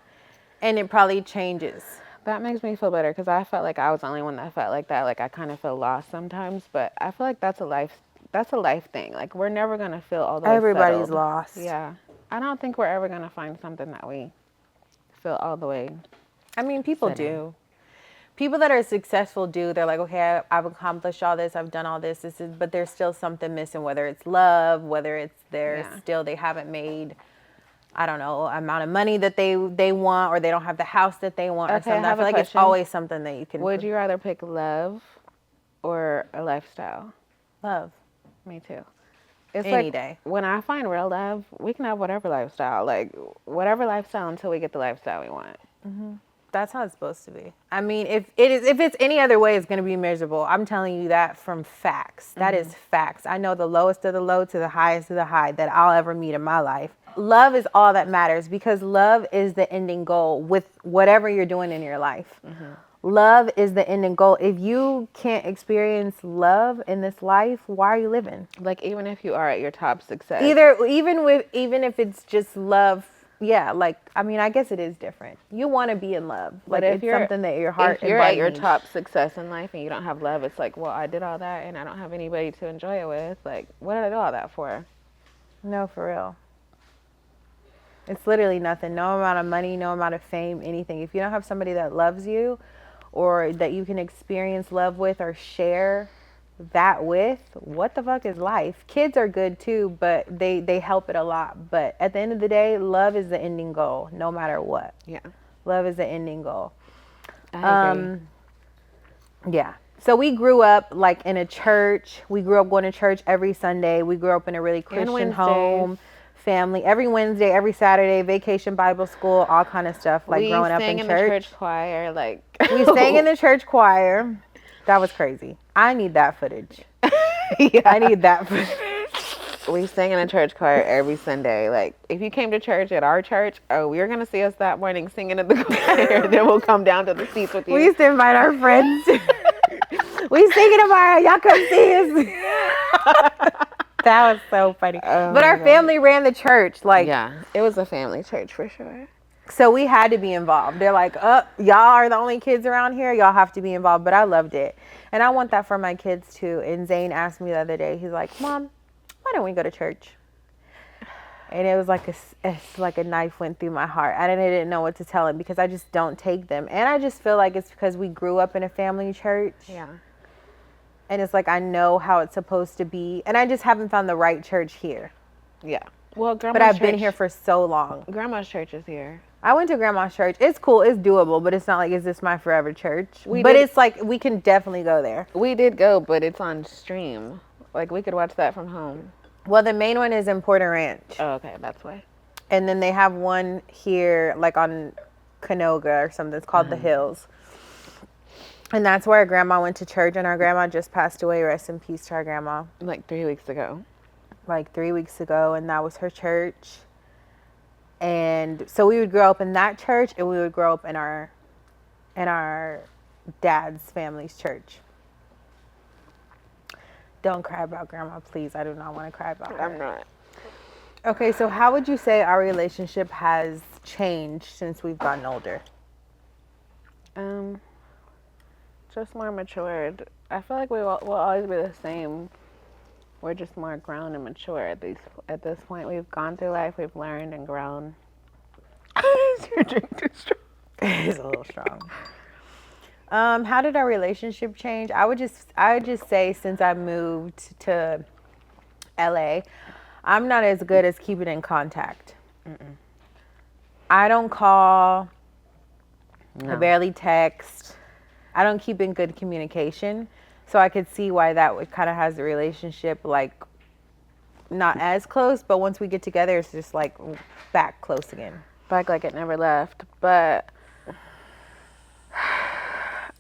and it probably changes. That makes me feel better because I felt like I was the only one that felt like that. Like I kind of feel lost sometimes, but I feel like that's a life thing. Like we're never gonna feel all the way Everybody's settled. lost. Yeah, I don't think we're ever gonna find something that we feel all the way. I mean, people do. People that are successful do. They're like, okay, I've accomplished all this. I've done all this. But there's still something missing. Whether it's love, whether it's they haven't made, I don't know, amount of money that they want, or they don't have the house that they want, or something. I feel like it's always something that you can. Would you rather pick love or a lifestyle? Love. Me too. It's Any like, day. When I find real love, we can have whatever lifestyle, until we get the lifestyle we want. Mm-hmm. That's how it's supposed to be. I mean, if it's any other way, it's going to be miserable. I'm telling you that from facts. That is facts. I know the lowest of the low to the highest of the high that I'll ever meet in my life. Love is all that matters, because love is the ending goal with whatever you're doing in your life. Love is the ending goal. If you can't experience love in this life, why are you living? Like, even if you are at your top success. Even if it's just love. Yeah, like, I mean, I guess it is different. You want to be in love. Like, but if it's something that your heart if you're at your top success in life and you don't have love, it's like, well, I did all that and I don't have anybody to enjoy it with. Like, what did I do all that for? No, for real. It's literally nothing. No amount of money, no amount of fame, anything. If you don't have somebody that loves you, or that you can experience love with or share that with, what the fuck is life? Kids are good too, but they help it a lot. But at the end of the day, love is the ending goal, no matter what. Yeah. Love is the ending goal. I agree. Yeah. So we grew up like in a church. We grew up going to church every Sunday. We grew up in a really Christian home. Family, every Wednesday, every Saturday, vacation Bible school, all kind of stuff, like growing up in church. We sang in the church choir, like. We sang in the church choir. That was crazy. I need that footage. Yeah. I need that footage. We sang in a church choir every Sunday. Like, if you came to church at our church, we were going to see us that morning singing in the choir. Then we'll come down to the seats with you. We used to invite our friends. We singing tomorrow. Y'all come see us. That was so funny. But our family ran the church. Like, yeah, it was a family church for sure. So we had to be involved. They're like, y'all are the only kids around here. Y'all have to be involved. But I loved it. And I want that for my kids too. And Zane asked me the other day, he's like, Mom, why don't we go to church? And it was like it's like a knife went through my heart. I didn't know what to tell him, because I just don't take them. And I just feel like it's because we grew up in a family church. Yeah. And it's like, I know how it's supposed to be. And I just haven't found the right church here. Yeah. Well, but I've been here for so long. Grandma's church is here. I went to Grandma's church. It's cool. It's doable. But it's not like, is this my forever church? It's like, we can definitely go there. We did go, but it's on stream. Like, we could watch that from home. Well, the main one is in Porter Ranch. Oh, okay. That's why. And then they have one here, like on Canoga or something. It's called The Hills. And that's where our grandma went to church, and our grandma just passed away. Rest in peace to our grandma. Like 3 weeks ago. Like 3 weeks ago, and that was her church. And so we would grow up in that church, and we would grow up in our dad's family's church. Don't cry about grandma, please. I do not want to cry about her. I'm not. Okay, so how would you say our relationship has changed since we've gotten older? Just more matured. I feel like we'll always be the same. We're just more grown and mature at this point. We've gone through life. We've learned and grown. Is your drink too strong? It's a little strong. How did our relationship change? I would just say since I moved to LA, I'm not as good as keeping in contact. I don't call. I No. barely text. I don't keep in good communication. So I could see why that would kind of has the relationship like not as close, but once we get together, it's just like back close again. Back like it never left. But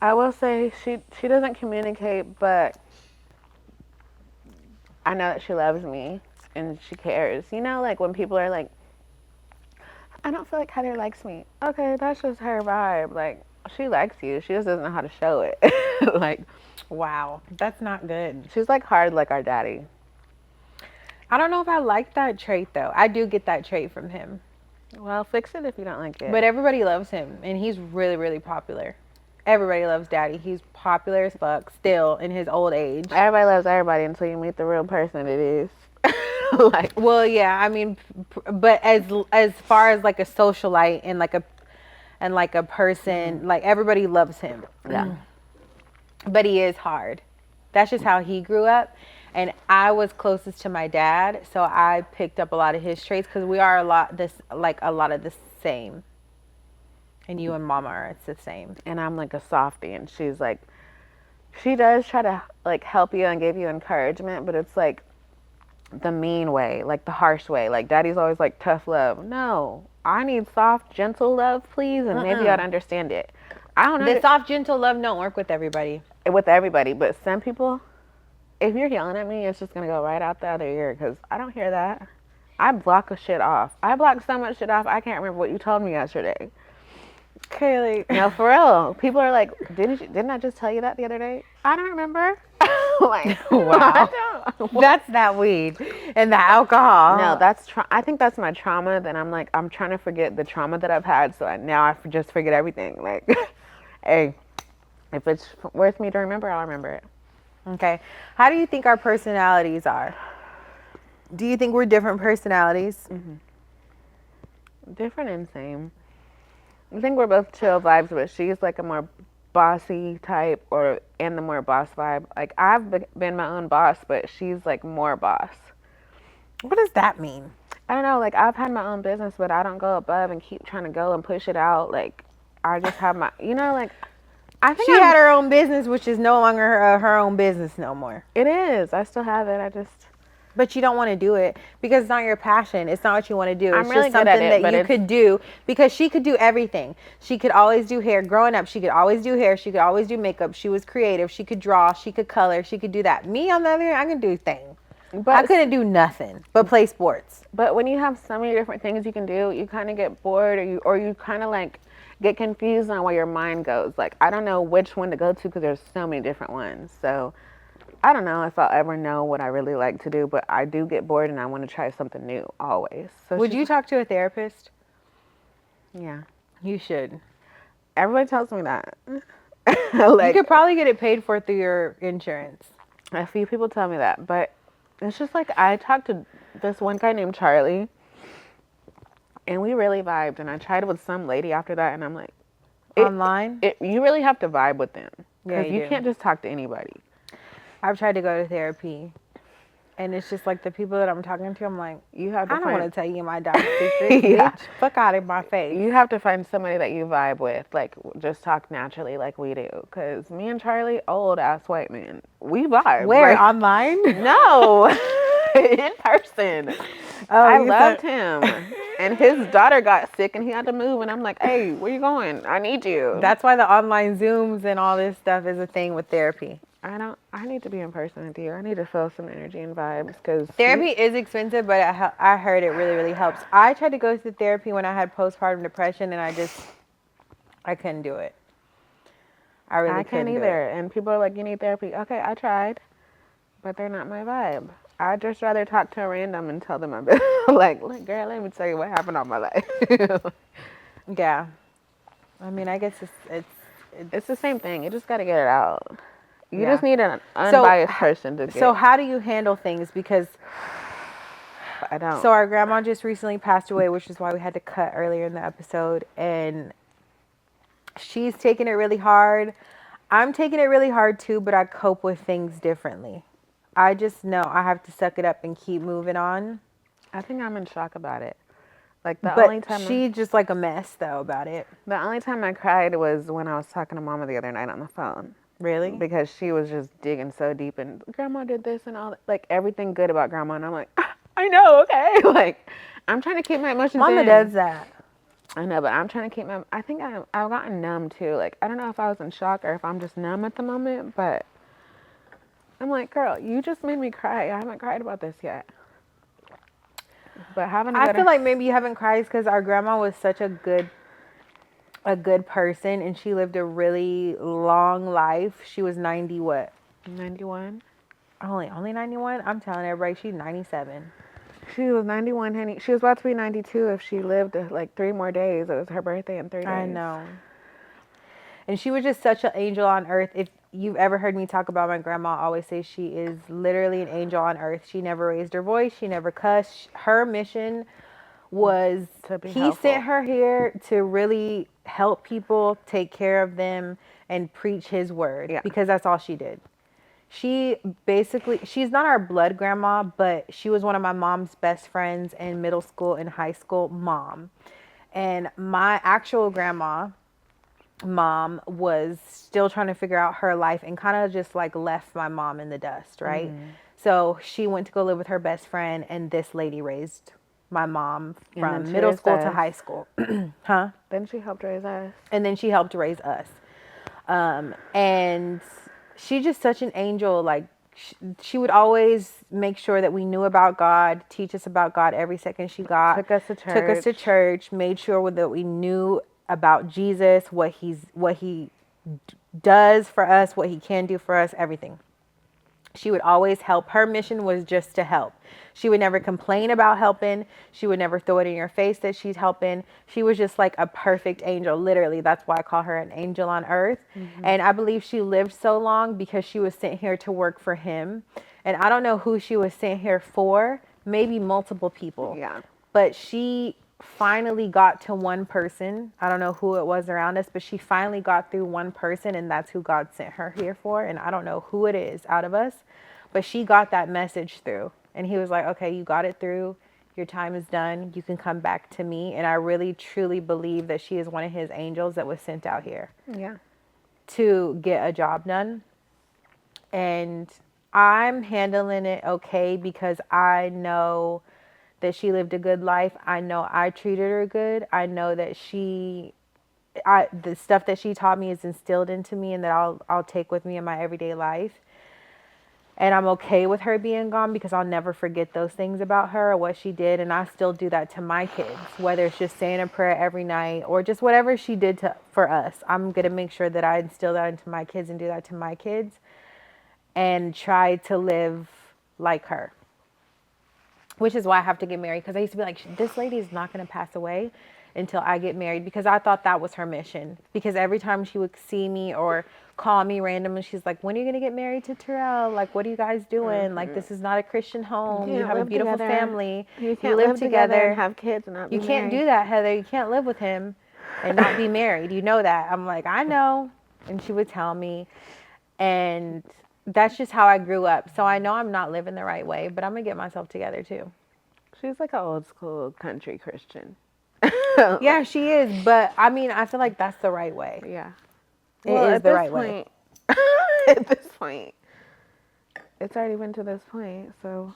I will say she doesn't communicate, but I know that she loves me and she cares. You know, like when people are like, I don't feel like Heather likes me. Okay, that's just her vibe. Like, she likes you. She just doesn't know how to show it. Like, Wow, that's not good. she's like hard like our daddy. I don't know if I like that trait though. I do get that trait from him. Well, fix it if you don't like it. But everybody loves him and he's really, really popular. Everybody loves Daddy. He's popular as fuck still in his old age. Everybody loves everybody until you meet the real person it is. Like, Well, yeah, I mean, but as far as like a socialite and like a person, like everybody loves him. yeah. But he is hard. That's just how he grew up. And I was closest to my dad, so I picked up a lot of his traits because we are a lot of the same. And you and Mama are it's the same. And I'm like a softie, and she's like, she does try to like help you and give you encouragement, but it's like the mean way, like the harsh way. Like Daddy's always like tough love. No, I need soft, gentle love, please, and maybe I'd understand it. I don't know. The soft, gentle love don't work with everybody. With everybody, but some people, if you're yelling at me, it's just gonna go right out the other ear because I don't hear that. I block a shit off. I block so much shit off. I can't remember what you told me yesterday. Kaleigh. No, for real. People are like, didn't I just tell you that the other day? I don't remember. Like, Wow. I don't. That's that weed and the alcohol. No, I think that's my trauma. Then I'm like, I'm trying to forget the trauma that I've had, so now I just forget everything. Like, hey, if it's worth me to remember, I'll remember it. Okay. How do you think our personalities are? Do you think we're different personalities? Different and same. I think we're both chill vibes, but she's like a more bossy type and the more boss vibe. Like I've been my own boss, but she's like more boss. What does that mean? I don't know, like I've had my own business, but I don't go above and keep trying to go and push it out. Like I just have my, like I think She had her own business, which is no longer her own business no more. It is. I still have it. But you don't want to do it because it's not your passion. It's not what you want to do. It's I'm really just good at something it, that you could do because she could do everything. She could always do hair. Growing up, she could always do hair. She could always do makeup. She was creative. She could draw. She could color. She could do that. Me, on the other hand, I can do things. But I couldn't do nothing but play sports. But when you have so many different things you can do, you kind of get bored or you kind of like get confused on where your mind goes. Like, I don't know which one to go to because there's so many different ones. So I don't know if I'll ever know what I really like to do, but I do get bored and I want to try something new always. So Would you talk to a therapist? Yeah. You should. Everybody tells me that. Like, you could probably get it paid for through your insurance. A few people tell me that, but it's just like I talked to this one guy named Charlie, and we really vibed. And I tried with some lady after that, and I'm like, Online? You really have to vibe with them because Yeah, you do. can't just talk to anybody. I've tried to go to therapy, and it's just like the people that I'm talking to, I'm like, You have to I don't find want to tell you my dark secrets, Yeah. bitch. Fuck out of my face. you have to find somebody that you vibe with, like just talk naturally like we do. Because me and Charlie, old ass white man, we vibe. Where? Like, Online? no, in person. Oh, I you loved said- him. And his daughter got sick and he had to move. And I'm like, hey, where you going? I need you. That's why the online Zooms and all this stuff is a thing with therapy. I need to be in person with you. I need to feel some energy and vibes because Therapy is expensive, but I heard it really, really helps. I tried to go to therapy when I had postpartum depression, and I couldn't do it. I can't couldn't do either. it. And people are like, you need therapy. Okay, I tried, but they're not my vibe. I'd just rather talk to a random and tell them a bit. Like, girl, let me tell you what happened on my life. Yeah. I mean, I guess It's the same thing. You just got to get it out. You yeah. just need an So, unbiased person to get. So how do you handle things? Because I don't. so our grandma just recently passed away, which is why we had to cut earlier in the episode, and she's taking it really hard. I'm taking it really hard too, but I cope with things differently. I just know I have to suck it up and keep moving on. I think I'm in shock about it. Like the only But time she's just like a mess though about it. the only time I cried was when I was talking to Mama the other night on the phone. Really? Because she was just digging so deep and Grandma did this and all that. Like everything good about Grandma, and I'm like, I know, okay. Like I'm trying to keep my emotions Mama in. does that. I know, but I'm trying to keep my. I think I've gotten numb too. Like I don't know if I was in shock or if I'm just numb at the moment, but I'm like, girl, you just made me cry. I haven't cried about this yet. But having I feel like maybe you haven't cried because our grandma was such a good person, and she lived a really long life. She was 90 what? 91. Only 91? I'm telling everybody she's 97. She was 91, honey. She was about to be 92 if she lived like 3 more days. It was her birthday in 3 days. I know. And she was just such an angel on earth. If you've ever heard me talk about my grandma, I always say she is literally an angel on earth. She never raised her voice. She never cussed. Her mission was he helpful. sent her here to really help people, take care of them, and preach his word. Yeah. Because that's all she did. She basically, she's not our blood grandma, but she was one of my mom's best friends in middle school and high school, mom. And my actual grandma, mom, was still trying to figure out her life and kind of just like left my mom in the dust, right? So she went to go live with her best friend, and this lady raised my mom from middle school to high school. Huh? Then she helped raise us. And then she helped raise us. And she's just such an angel. Like she would always make sure that we knew about God, teach us about God every second she got. Took us to church, made sure that we knew about Jesus, what he does for us, what he can do for us, everything. She would always help. Her mission was just to help. She would never complain about helping. She would never throw it in your face that she's helping. She was just like a perfect angel. Literally, that's why I call her an angel on earth. And I believe she lived so long because she was sent here to work for him. And I don't know who she was sent here for. Maybe multiple people. Yeah. But she finally got to one person. I don't know who it was around us, but she finally got through one person, and that's who God sent her here for. And I don't know who it is out of us, but she got that message through. And he was like, okay, you got it through. Your time is done. You can come back to me. And I really, truly believe that she is one of his angels that was sent out here. Yeah. To get a job done. And I'm handling it okay because I know that she lived a good life. I know I treated her good. I know that the stuff that she taught me is instilled into me and that I'll take with me in my everyday life. And I'm okay with her being gone because I'll never forget those things about her or what she did. And I still do that to my kids, whether it's just saying a prayer every night or just whatever she did for us. I'm going to make sure that I instill that into my kids and do that to my kids and try to live like her. Which is why I have to get married, because I used to be like, this lady is not going to pass away until I get married, because I thought that was her mission. Because every time she would see me or call me randomly, she's like, when are you going to get married to Terrell? Like, what are you guys doing? Like, this is not a Christian home. You have a beautiful family. You can't live together and have kids and not be You can't married. do that, Heather. You can't live with him and not be married. You know that. I'm like, I know. And she would tell me. And that's just how I grew up. So I know I'm not living the right way, but I'm going to get myself together too. She's like an old school country Christian. Yeah, she is. But I mean, I feel like that's the right way. Yeah. It is the right way. way. At this point, it's already been to this point. So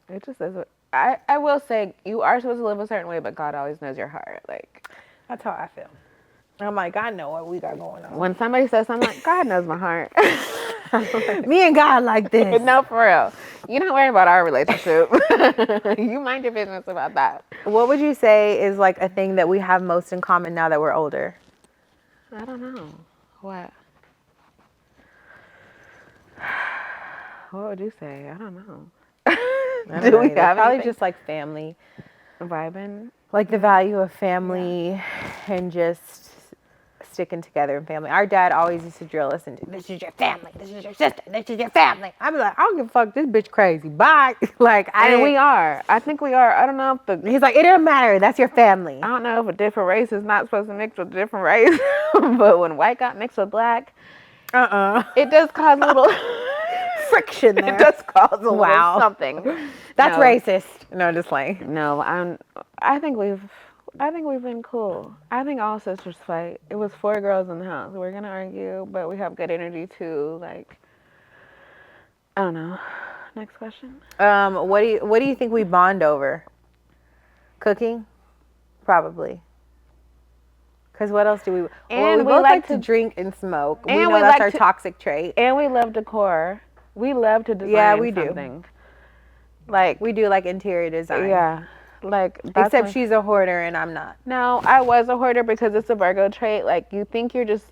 it just is. I will say, you are supposed to live a certain way, but God always knows your heart. Like, That's how I feel. I'm like, I know what we got going on. when somebody says something, like, God knows my heart. Me and God like this. No, for real. You don't worry about our relationship. You mind your business about that. What would you say is like a thing that we have most in common now that we're older? I don't know. What? What would you say? I don't know. I don't Do know we either. have Probably anything? just like family. Vibing. Like the value of family and just sticking together in family. Our dad always used to drill us into, this is your family, this is your sister, this is your family. I'm like, I don't give a fuck, this bitch crazy. Bye. Like, And we are. I think we are. I don't know if he's like, it doesn't matter, that's your family. I don't know if a different race is not supposed to mix with a different race, but when white got mixed with black, it does cause a little friction there. It does cause a little something. That's racist. No, just like. No, I think we've been cool. I think all sisters fight. It was 4 girls in the house. We're gonna argue, but we have good energy too. Like, I don't know. Next question. What do you think we bond over? Cooking, probably. Because what else do we? Well, we both like to drink and smoke. And we know that's our toxic trait. And we love decor. We love to design something. Like we do, like interior design. Yeah. Like, except she's a hoarder and I'm not. No, I was a hoarder because it's a Virgo trait. Like, you think you're just,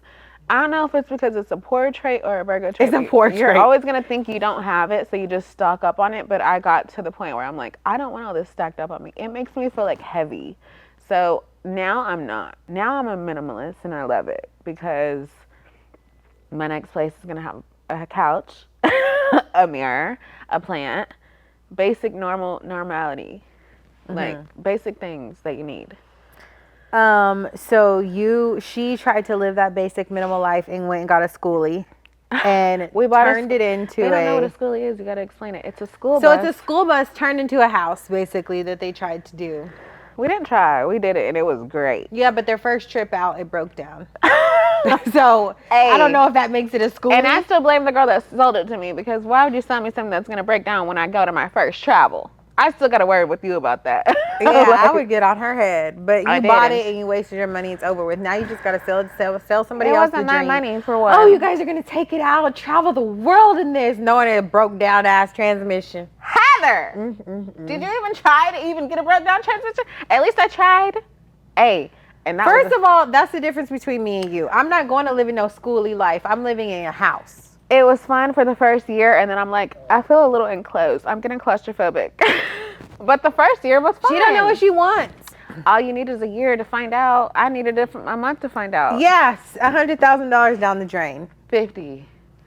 I don't know if it's because it's a poor trait or a Virgo trait. It's a poor trait. You're always going to think you don't have it, so you just stock up on it. But I got to the point where I'm like, I don't want all this stacked up on me. It makes me feel like heavy. So now I'm not. Now I'm a minimalist and I love it because my next place is going to have a couch, a mirror, a plant, basic normality. Like basic things that you need. So she tried to live that basic minimal life and went and got a schoolie, and we turned it into They don't know what a schoolie is. You got to explain it. It's a school bus. So it's a school bus turned into a house, basically, that they tried to do. We didn't try. We did it, and it was great. Yeah, but their first trip out, it broke down. So I don't know if that makes it a schoolie. And I still blame the girl that sold it to me because why would you sell me something that's going to break down when I go to my first travel? I still got to worry with you about that. Yeah, I would get on her head. But you bought it and you wasted your money. It's over with. Now you just got to sell somebody else the dream. It wasn't my money for what? Oh, you guys are going to take it out and travel the world in this. Knowing it broke down ass transmission. Heather! Did you even try to even get a broke down transmission? At least I tried. Hey. And First of all, that's the difference between me and you. I'm not going to live in no schooly life. I'm living in a house. It was fun for the first year, and then I'm like, I feel a little enclosed. I'm getting claustrophobic. But the first year was fun. She don't know what she wants. All you need is a year to find out. I needed a month to find out. Yes, $100,000 down the drain. 50.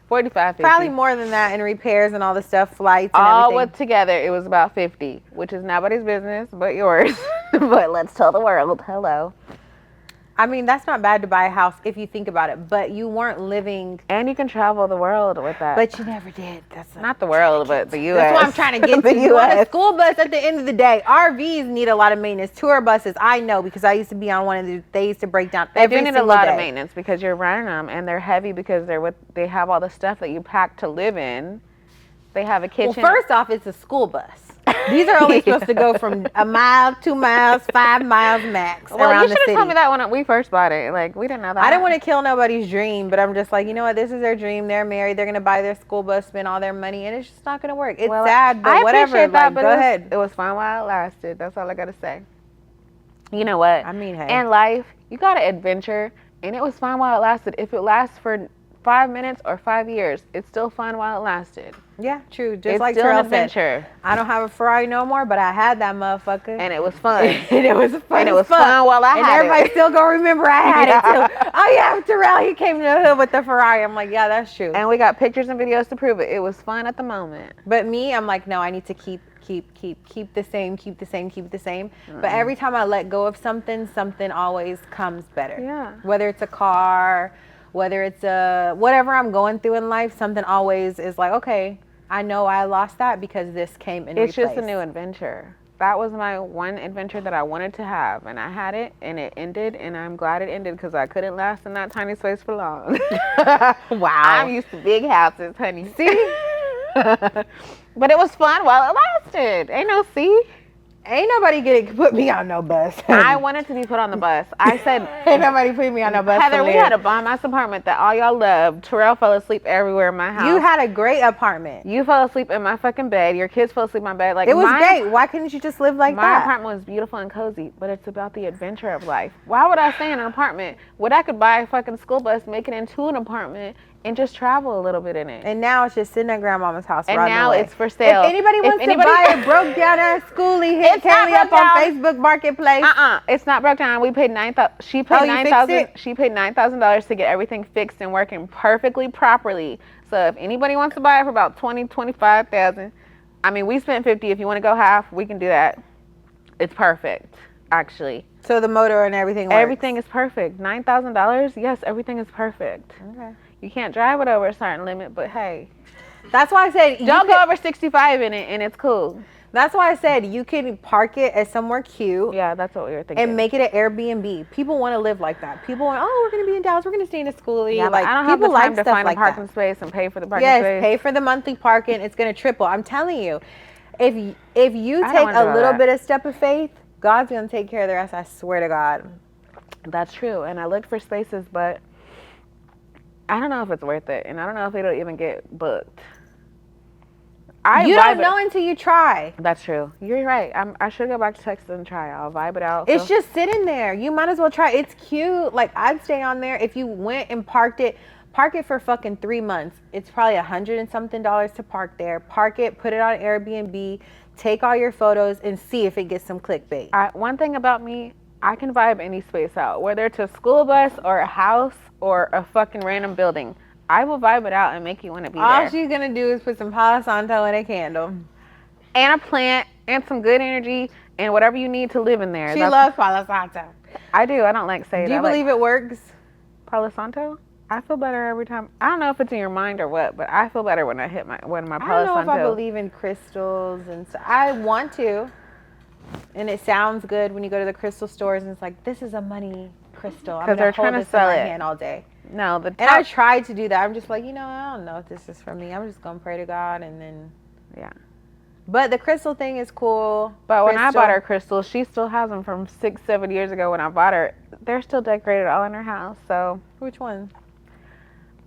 45, 50. Probably more than that in repairs and all the stuff, flights and all everything. All together, it was about 50, which is nobody's business but yours. But let's tell the world, hello. I mean, that's not bad to buy a house if you think about it, but you weren't living. And you can travel the world with that. But you never did. That's not the world, but the U.S. That's what I'm trying to get to. You want a school bus at the end of the day. RVs need a lot of maintenance. Tour buses, I know, because I used to be on one of the, they used to break down every single day. They need a lot of maintenance because you're running them, and they're heavy because they have all the stuff that you pack to live in. They have a kitchen. Well, first off, it's a school bus. These are only supposed to go from a mile, 2 miles, 5 miles max around the city. Well, you should have told me that when we first bought it. Like, we didn't know that. I didn't want to kill nobody's dream, but I'm just like, you know what? This is their dream. They're married. They're going to buy their school bus, spend all their money, and it's just not going to work. It's sad, but whatever. That, but go ahead. It was fun while it lasted. That's all I got to say. You know what? I mean, hey. In life, you got to adventure, and it was fun while it lasted. If it lasts for 5 minutes or 5 years, it's still fun while it lasted. Yeah, true. Just it's like still an Terrell adventure. Said, I don't have a Ferrari no more, but I had that motherfucker. And it was fun. And it was fun. And it was fun while I had it. And everybody still gonna remember I had it too. Oh yeah, Terrell, he came to the hood with the Ferrari. I'm like, yeah, that's true. And we got pictures and videos to prove it. It was fun at the moment. But me, I'm like, no, I need to keep the same. Mm-hmm. But every time I let go of something always comes better. Yeah. Whether it's a car, whether it's whatever I'm going through in life, something always is like, okay, I know I lost that because this came in. It's just a new adventure. That was my one adventure that I wanted to have, and I had it, and it ended, and I'm glad it ended because I couldn't last in that tiny space for long. Wow. I'm used to big houses, honey. See? But it was fun while it lasted. Ain't no see? Ain't nobody put me on no bus. I wanted to be put on the bus. I said, ain't nobody put me on no bus. Heather, we had a bomb-ass apartment that all y'all loved. Terrell fell asleep everywhere in my house. You had a great apartment. You fell asleep in my fucking bed. Your kids fell asleep in my bed. Like, it was great. Why couldn't you just live like that? My apartment was beautiful and cozy, but it's about the adventure of life. Why would I stay in an apartment when I could buy a fucking school bus, make it into an apartment, and just travel a little bit in it. And now it's just sitting at grandmama's house. And rotting now away. it's for sale. If anybody wants to buy it, broke down at schoolie, hit It's not Kaleigh up broke on down. Facebook Marketplace. It's not broke down. We paid She paid $9,000 to get everything fixed and working perfectly properly. So if anybody wants to buy it for about $25,000, I mean, we spent $50,000. If you want to go half, we can do that. It's perfect, actually. So the motor and everything works. Everything is perfect. $9,000. Yes, everything is perfect. Okay. You can't drive it over a certain limit, but hey, that's why I said don't go over 65 in it, and it's cool. That's why I said you can park it as somewhere cute. Yeah, that's what we were thinking. And make it an Airbnb. People want to live like that. People want, we're going to be in Dallas. We're going to stay in a schoolie. Yeah, like, I don't have the time to find a parking space and pay for the parking space. Yes, pay for the monthly parking. It's going to triple. I'm telling you, if you take a little bit of step of faith, God's going to take care of the rest. I swear to God. That's true. And I looked for spaces, but I don't know if it's worth it. And I don't know if it'll even get booked. You don't know until you try. That's true. You're right. I should go back to Texas and try. I'll vibe it out. It's just sitting there. You might as well try. It's cute. Like, I'd stay on there. If you went and park it for fucking 3 months. It's probably $100 and something to park there. Park it, put it on Airbnb, take all your photos, and see if it gets some clickbait. One thing about me, I can vibe any space out, whether it's a school bus or a house or a fucking random building. I will vibe it out and make you want to be there. All she's going to do is put some Palo Santo in a candle. And a plant and some good energy and whatever you need to live in there. She loves Palo Santo. I do. I don't like saying Do you believe it works? Palo Santo? I feel better every time. I don't know if it's in your mind or what, but I feel better when I hit my Palo Santo. I don't know if I believe in crystals and stuff. I want to. And it sounds good when you go to the crystal stores and it's like, this is a money crystal. Because they're trying to sell it. Hand all day. No, and I tried to do that. I'm just like, I don't know if this is for me. I'm just gonna pray to God and then, yeah. But the crystal thing is cool. But when I bought her crystals, she still has them from 6-7 years ago when I bought her. They're still decorated all in her house. So which one?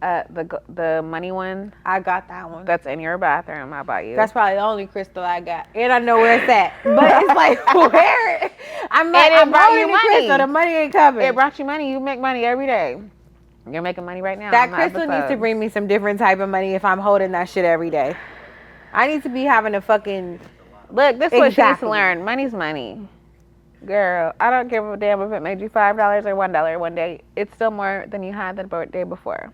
The money one. I got that one. That's in your bathroom. I bought you. That's probably the only crystal I got, and I know where it's at. But it's like where? I'm like, I'm holding the crystal. The money ain't coming. It brought you money. You make money every day. You're making money right now. That crystal needs to bring me some different type of money if I'm holding that shit every day. I need to be having a fucking... Look, this is what she needs to learn. Money's money. Girl, I don't give a damn if it made you $5 or $1 one day. It's still more than you had the day before.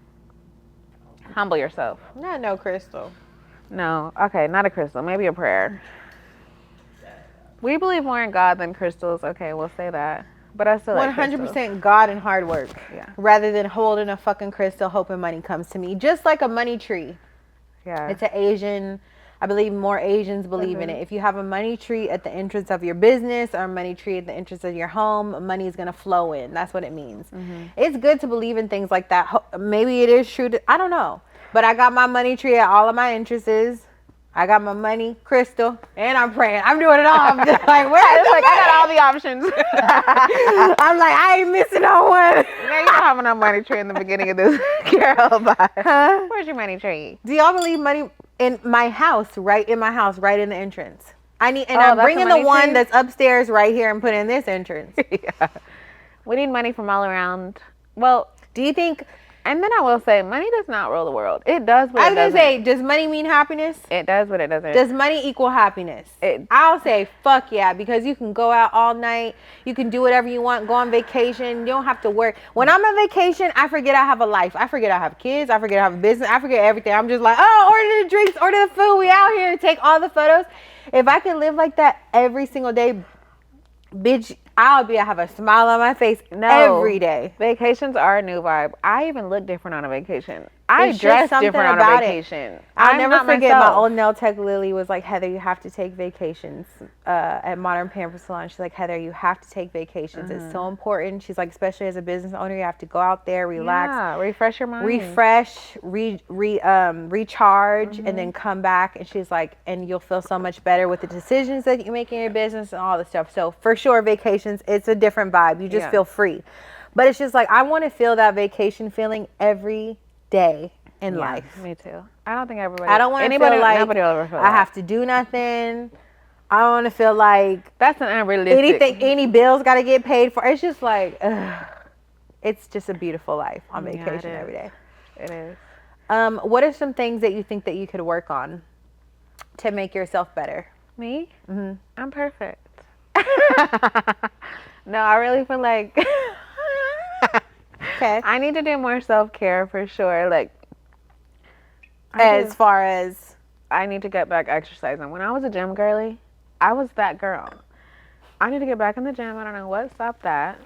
Humble yourself. Not no crystal. No. Okay, not a crystal. Maybe a prayer. We believe more in God than crystals. Okay, we'll say that. But I still like 100% God and hard work. Yeah. Rather than holding a fucking crystal hoping money comes to me. Just like a money tree. Yeah. It's an Asian, I believe more Asians believe in it. If you have a money tree at the entrance of your business or a money tree at the entrance of your home, money is going to flow in. That's what it means. It's good to believe in things like that. Maybe it is true. I don't know. But I got my money tree at all of my entrances. I got my money, crystal, and I'm praying. I'm doing it all. I'm just like, I got all the options. I'm like, I ain't missing on one. Now you don't have no money tree in the beginning of this. Girl, bye. Huh? Where's your money tree? Do y'all believe money in my house, right in the entrance? I'm bringing the one that's upstairs right here and putting in this entrance. Yeah. We need money from all around. Well, do you think... And then I will say, money does not rule the world. It does, but it doesn't. I was going to say, does money mean happiness? It does, but it doesn't. Does money equal happiness? I'll say, fuck yeah, because you can go out all night. You can do whatever you want, go on vacation. You don't have to work. When I'm on vacation, I forget I have a life. I forget I have kids. I forget I have a business. I forget everything. I'm just like, order the drinks, order the food. We out here, take all the photos. If I can live like that every single day, bitch, I have a smile on my face every day. Vacations are a new vibe. I even look different on a vacation. I dress different on a vacation. I'll never forget my old nail tech Lily was like, Heather, you have to take vacations at Modern Pamper Salon. She's like, Heather, you have to take vacations. It's so important. She's like, especially as a business owner, you have to go out there, relax. Yeah, refresh your mind. Refresh, recharge, and then come back. And she's like, and you'll feel so much better with the decisions that you make in your business and all the stuff. So for sure, vacations, it's a different vibe. You just feel free. But it's just like, I want to feel that vacation feeling every day in life. Me too. I don't think everybody. I don't want to feel like nobody will ever feel I have to do nothing. I don't want to feel like that's an unrealistic. Any bills got to get paid for. It's just like, it's just a beautiful life on vacation every day. It is. What are some things that you think that you could work on to make yourself better? Me? Mm-hmm. I'm perfect. No, I really feel like Okay. I need to do more self-care for sure. Like, As far as I need to get back exercising. When I was a gym girly, I was that girl. I need to get back in the gym. I don't know what stopped that.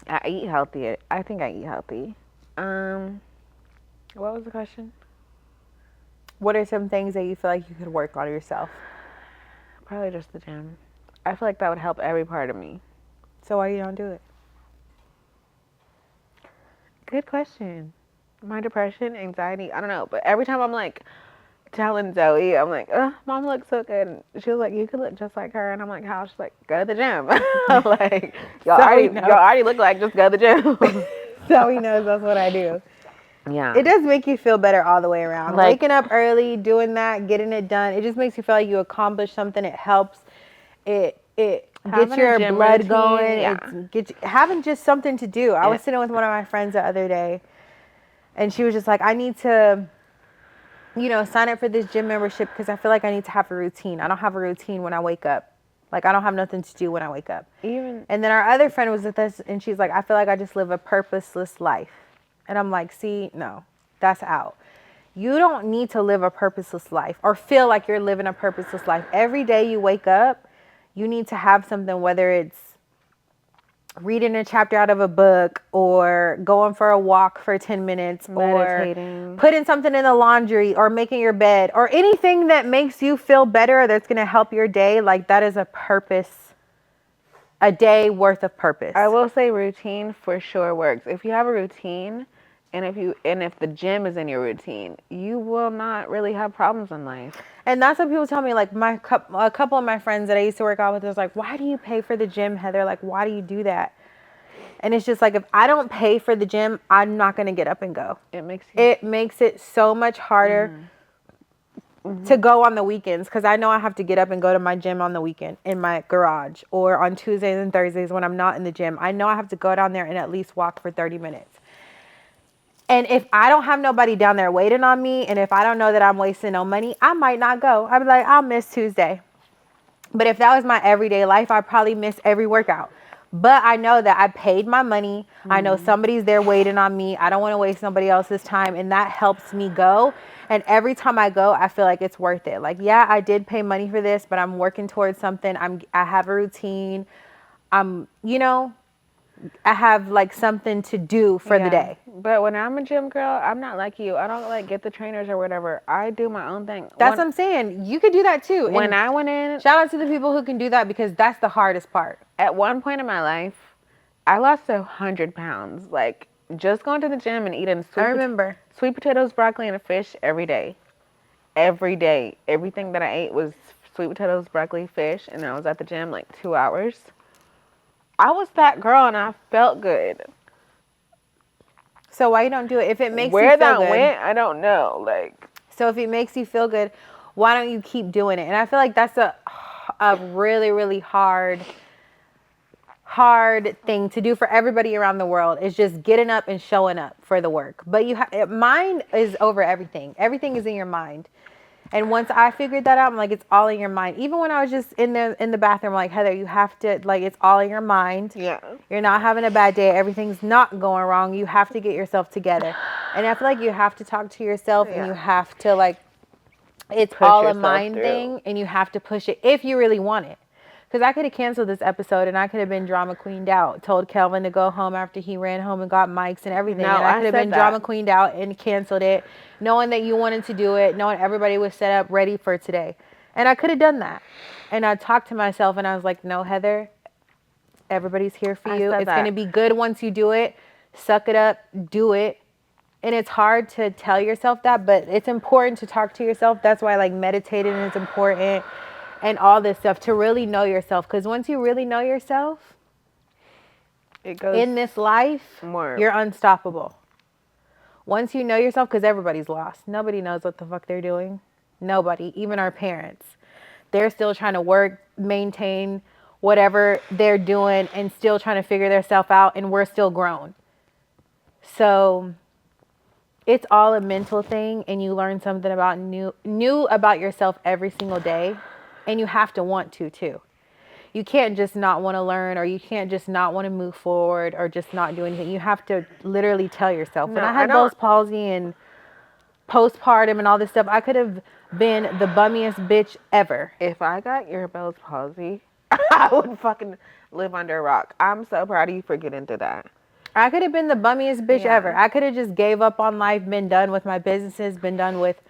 I eat healthy. I think I eat healthy. What was the question? what are some things that you feel like you could work on yourself? Probably just the gym. I feel like that would help every part of me. So why you don't do it? Good question. My depression, anxiety, I don't know. But every time I'm like telling Zoe, I'm like, Mom looks so good. And she was like, you could look just like her. And I'm like, how? She's like, go to the gym. Like, y'all already look like, just go to the gym. Zoe knows that's what I do. Yeah. It does make you feel better all the way around. Like- Waking up early, doing that, getting it done, it just makes you feel like you accomplished something. It helps. It gets Having a your gym blood routine, going. yeah. Having just something to do. I was sitting with one of my friends the other day, and she was just like, I need to, sign up for this gym membership because I feel like I need to have a routine. I don't have a routine when I wake up. Like, I don't have nothing to do when I wake up. And then our other friend was with us, and she's like, I feel like I just live a purposeless life. And I'm like, see, no, that's out. You don't need to live a purposeless life or feel like you're living a purposeless life. Every day you wake up, you need to have something, whether it's reading a chapter out of a book or going for a walk for 10 minutes Meditating. or putting something in the laundry or making your bed or anything that makes you feel better that's going to help your day. Like, that is a purpose, a day worth of purpose. I will say routine for sure works. If you have a routine and if the gym is in your routine, you will not really have problems in life. And that's what people tell me. Like, a couple of my friends that I used to work out with was like, why do you pay for the gym, Heather? Like, why do you do that? And it's just like, if I don't pay for the gym, I'm not going to get up and go. It makes it so much harder to go on the weekends, because I know I have to get up and go to my gym on the weekend in my garage or on Tuesdays and Thursdays when I'm not in the gym. I know I have to go down there and at least walk for 30 minutes. And if I don't have nobody down there waiting on me, and if I don't know that I'm wasting no money, I might not go. I'd be like, I'll miss Tuesday. But if that was my everyday life, I'd probably miss every workout. But I know that I paid my money. I know somebody's there waiting on me. I don't want to waste somebody else's time. And that helps me go. And every time I go, I feel like it's worth it. Like, yeah, I did pay money for this, but I'm working towards something. I have a routine. I have like something to do for the day. But when I'm a gym girl, I'm not like you. I don't like get the trainers or whatever. I do my own thing. That's what I'm saying. You could do that too. When And I went in, shout out to the people who can do that, because that's the hardest part. at one point in my life, I lost 100 pounds. Like, just going to the gym and eating sweet potatoes, broccoli, and a fish every day. Every day. Everything that I ate was sweet potatoes, broccoli, fish, and I was at the gym like 2 hours. I was that girl and I felt good. So why you don't do it? If it makes Where you feel that good, went, I don't know. Like, so if it makes you feel good, why don't you keep doing it? And I feel like that's a really, really hard thing to do for everybody around the world, is just getting up and showing up for the work. But mind is over everything. Everything is in your mind. And once I figured that out, I'm like, it's all in your mind. Even when I was just in the bathroom, I'm like, Heather, you have to, like, it's all in your mind. yeah. You're not having a bad day. Everything's not going wrong. You have to get yourself together. And I feel like you have to talk to yourself, and you have to, like, it's Push all a yourself mind through. thing, and you have to push it if you really want it. Because I could have canceled this episode, and I could have been drama queened out. Told Kelvin to go home after he ran home and got mics and everything. No, and I I could have said been that. drama queened out and canceled it, knowing that you wanted to do it, knowing everybody was set up ready for today. And I could have done that. And I talked to myself, and I was like, no, Heather, everybody's here for you. It's going to be good once you do it. Suck it up. Do it. And it's hard to tell yourself that, but it's important to talk to yourself. That's why, like, meditating is important. And all this stuff, to really know yourself. Because once you really know yourself, It goes in this life, more. you're unstoppable. Once you know yourself, because everybody's lost. Nobody knows what the fuck they're doing. Nobody, even our parents. They're still trying to work, maintain whatever they're doing, and still trying to figure themselves out, and we're still grown. So it's all a mental thing, and you learn something about new about yourself every single day, and you have to want to too. You can't just not want to learn, or you can't just not want to move forward, or just not do anything. You have to literally tell yourself. When No, I had Bell's palsy and postpartum and all this stuff, I could have been the bummiest bitch ever. If I got your Bell's palsy, I would fucking live under a rock. I'm so proud of you for getting through that. I could have been the bummiest bitch Yeah. ever. I could have just gave up on life, been done with my businesses, been done with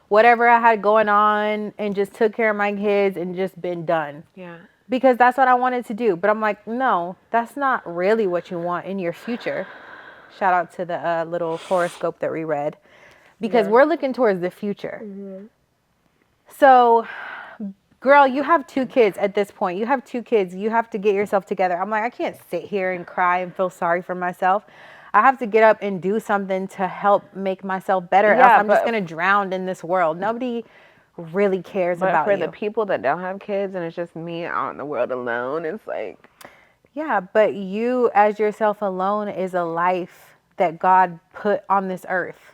whatever I had going on, and just took care of my kids and just been done. Yeah. Because that's what I wanted to do. But I'm like, no, that's not really what you want in your future. Shout out to the little horoscope that we read. Because we're looking towards the future. Mm-hmm. So, girl, you have 2 kids at this point. You have 2 kids. You have to get yourself together. I'm like, I can't sit here and cry and feel sorry for myself. I have to get up and do something to help make myself better. Else I'm just going to drown in this world. Nobody really cares But about for you. the people that don't have kids and it's just me out in the world alone, it's like... Yeah, but you as yourself alone is a life that God put on this earth.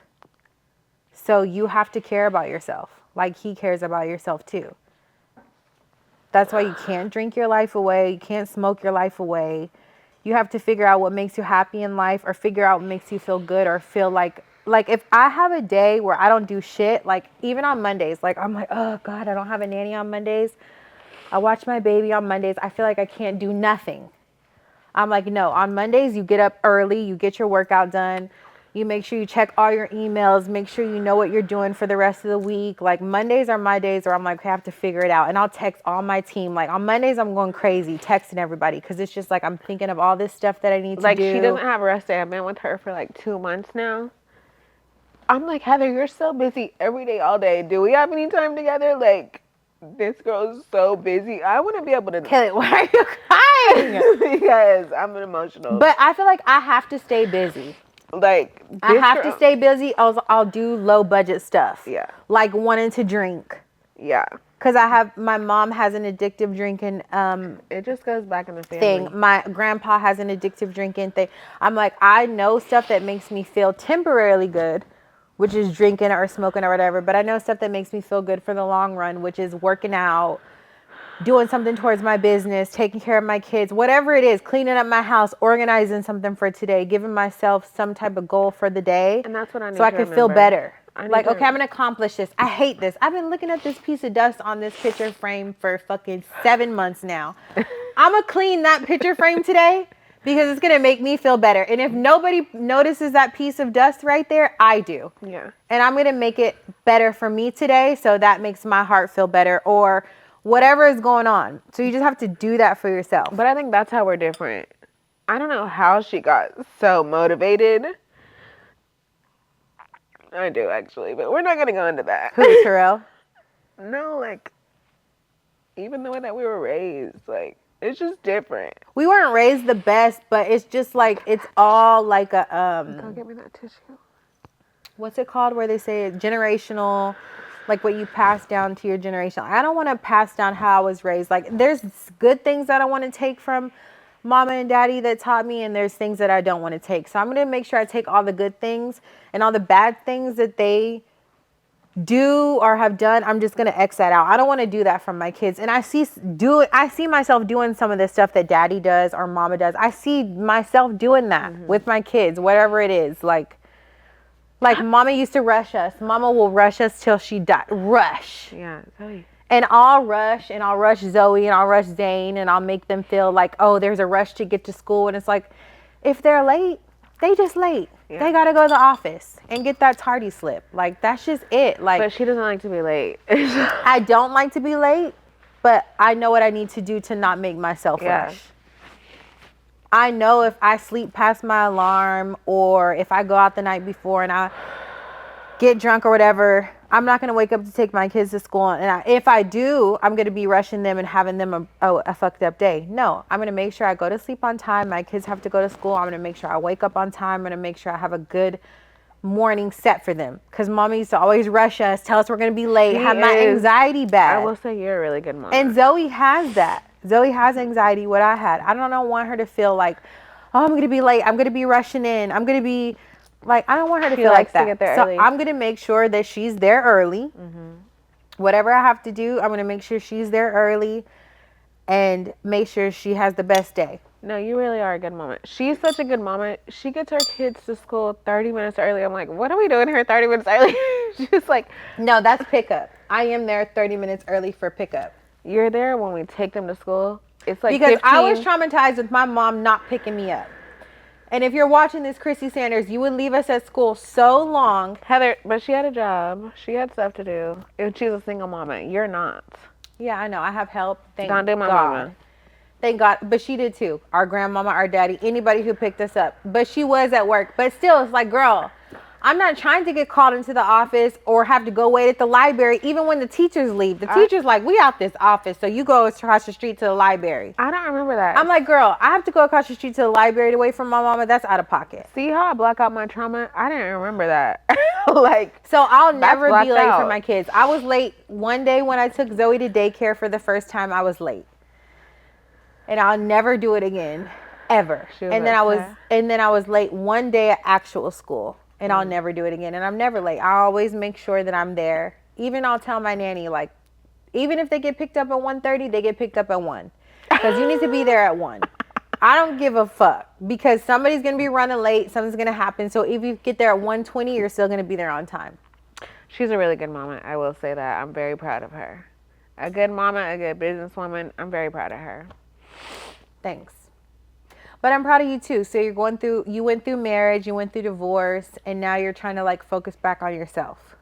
So you have to care about yourself like he cares about yourself too. That's why you can't drink your life away. You can't smoke your life away. You have to figure out what makes you happy in life, or figure out what makes you feel good, or feel like if I have a day where I don't do shit, like even on Mondays, like I'm like, oh God, I don't have a nanny on Mondays. I watch my baby on Mondays. I feel like I can't do nothing. I'm like, no, on Mondays, you get up early, you get your workout done. You make sure you check all your emails, make sure you know what you're doing for the rest of the week. Like Mondays are my days where I'm like, I have to figure it out. And I'll text all my team. Like on Mondays, I'm going crazy texting everybody, because it's just like I'm thinking of all this stuff that I need to do. Like she doesn't have a rest day. I've been with her for like 2 months now. I'm like, Heather, you're so busy every day, all day. Do we have any time together? Like, this girl's so busy. I want to be able to... Kaleigh, why are you crying? Because I'm emotional. But I feel like I have to stay busy. Like, I have to stay busy. I'll do low budget stuff. Yeah. Like wanting to drink. Yeah. Because my mom has an addictive drinking It just goes back in the family. thing. My grandpa has an addictive drinking thing. I'm like, I know stuff that makes me feel temporarily good, which is drinking or smoking or whatever. But I know stuff that makes me feel good for the long run, which is working out, doing something towards my business, taking care of my kids, whatever it is, cleaning up my house, organizing something for today, giving myself some type of goal for the day. And that's what I need so I to can feel remember. better. Like, to- okay, I'm going to accomplish this. I hate this. I've been looking at this piece of dust on this picture frame for fucking 7 months now. I'm going to clean that picture frame today because it's going to make me feel better. And if nobody notices that piece of dust right there, I do. Yeah. And I'm going to make it better for me today, so that makes my heart feel better, or whatever is going on. So you just have to do that for yourself. But I think that's how we're different. I don't know how she got so motivated. I do, actually, but we're not going to go into that. Who, Terrell? No, like, even the way that we were raised, like, it's just different. We weren't raised the best, but it's just like, it's all like a, Go get me that tissue. what's it called where they say it? Generational, like what you pass down to your generation. I don't want to pass down how I was raised. Like, there's good things that I want to take from mama and daddy that taught me, and there's things that I don't want to take. So I'm going to make sure I take all the good things, and all the bad things that they do or have done, I'm just going to X that out. I don't want to do that from my kids. And I see myself doing some of the stuff that daddy does or mama does. I see myself doing that with my kids, whatever it is. Like mama used to rush us. Mama will rush us till she dies. Rush. Yeah, Zoe. And I'll rush Zoe, and I'll rush Zane, and I'll make them feel like, oh, there's a rush to get to school. And it's like, if they're late, they just late. Yeah. They got to go to the office and get that tardy slip. Like, that's just it. Like, But she doesn't like to be late. I don't like to be late, but I know what I need to do to not make myself Yeah. rush. I know if I sleep past my alarm, or if I go out the night before and I get drunk or whatever, I'm not going to wake up to take my kids to school. And if I do, I'm going to be rushing them and having them a fucked up day. No, I'm going to make sure I go to sleep on time. My kids have to go to school. I'm going to make sure I wake up on time. I'm going to make sure I have a good morning set for them. Because mommy used to always rush us, tell us we're going to be late, have my anxiety bad. I will say you're a really good mom. And Zoe has that. Zoe has anxiety, what I had. I don't want her to feel like, oh, I'm going to be late. I'm going to be rushing in. I'm going to be Like, I don't want her to She feel likes like to that. get there So early. I'm going to make sure that she's there early. Mm-hmm. Whatever I have to do, I'm going to make sure she's there early and make sure she has the best day. No, you really are a good mama. She's such a good mama. She gets her kids to school 30 minutes early. I'm like, what are we doing here 30 minutes early? She's like, No, that's pickup. I am there 30 minutes early for pickup. you're there when we take them to school. It's like Because 15. I was traumatized with my mom not picking me up. And if you're watching this, Chrissy Sanders, you would leave us at school so long. Heather, but she had a job. She had stuff to do. And she's a single mama. You're not. Yeah, I know. I have help. Thank Don't do my God. mama. Thank God. But she did too. Our grandmama, our daddy, anybody who picked us up. But she was at work. But still, it's like, girl, I'm not trying to get called into the office or have to go wait at the library, even when the teachers leave. The teacher's like, we out this office, so you go across the street to the library. I don't remember that. I'm like, girl, I have to go across the street to the library to wait for my mama. That's out of pocket. See how I block out my trauma? I didn't remember that. Like, So I'll never be blacked late for out. my kids. I was late one day when I took Zoe to daycare for the first time. I was late. And I'll never do it again, ever. She was And then upset. I was late one day at actual school. And I'll never do it again. And I'm never late. I always make sure that I'm there. Even I'll tell my nanny, like, even if they get picked up at 1:30, they get picked up at 1. Because you need to be there at 1. I don't give a fuck. Because somebody's going to be running late. Something's going to happen. So if you get there at 1:20, you're still going to be there on time. she's a really good mama. I will say that. I'm very proud of her. A good mama, a good businesswoman. I'm very proud of her. Thanks. But I'm proud of you too. So you went through marriage, you went through divorce, and now you're trying to like focus back on yourself.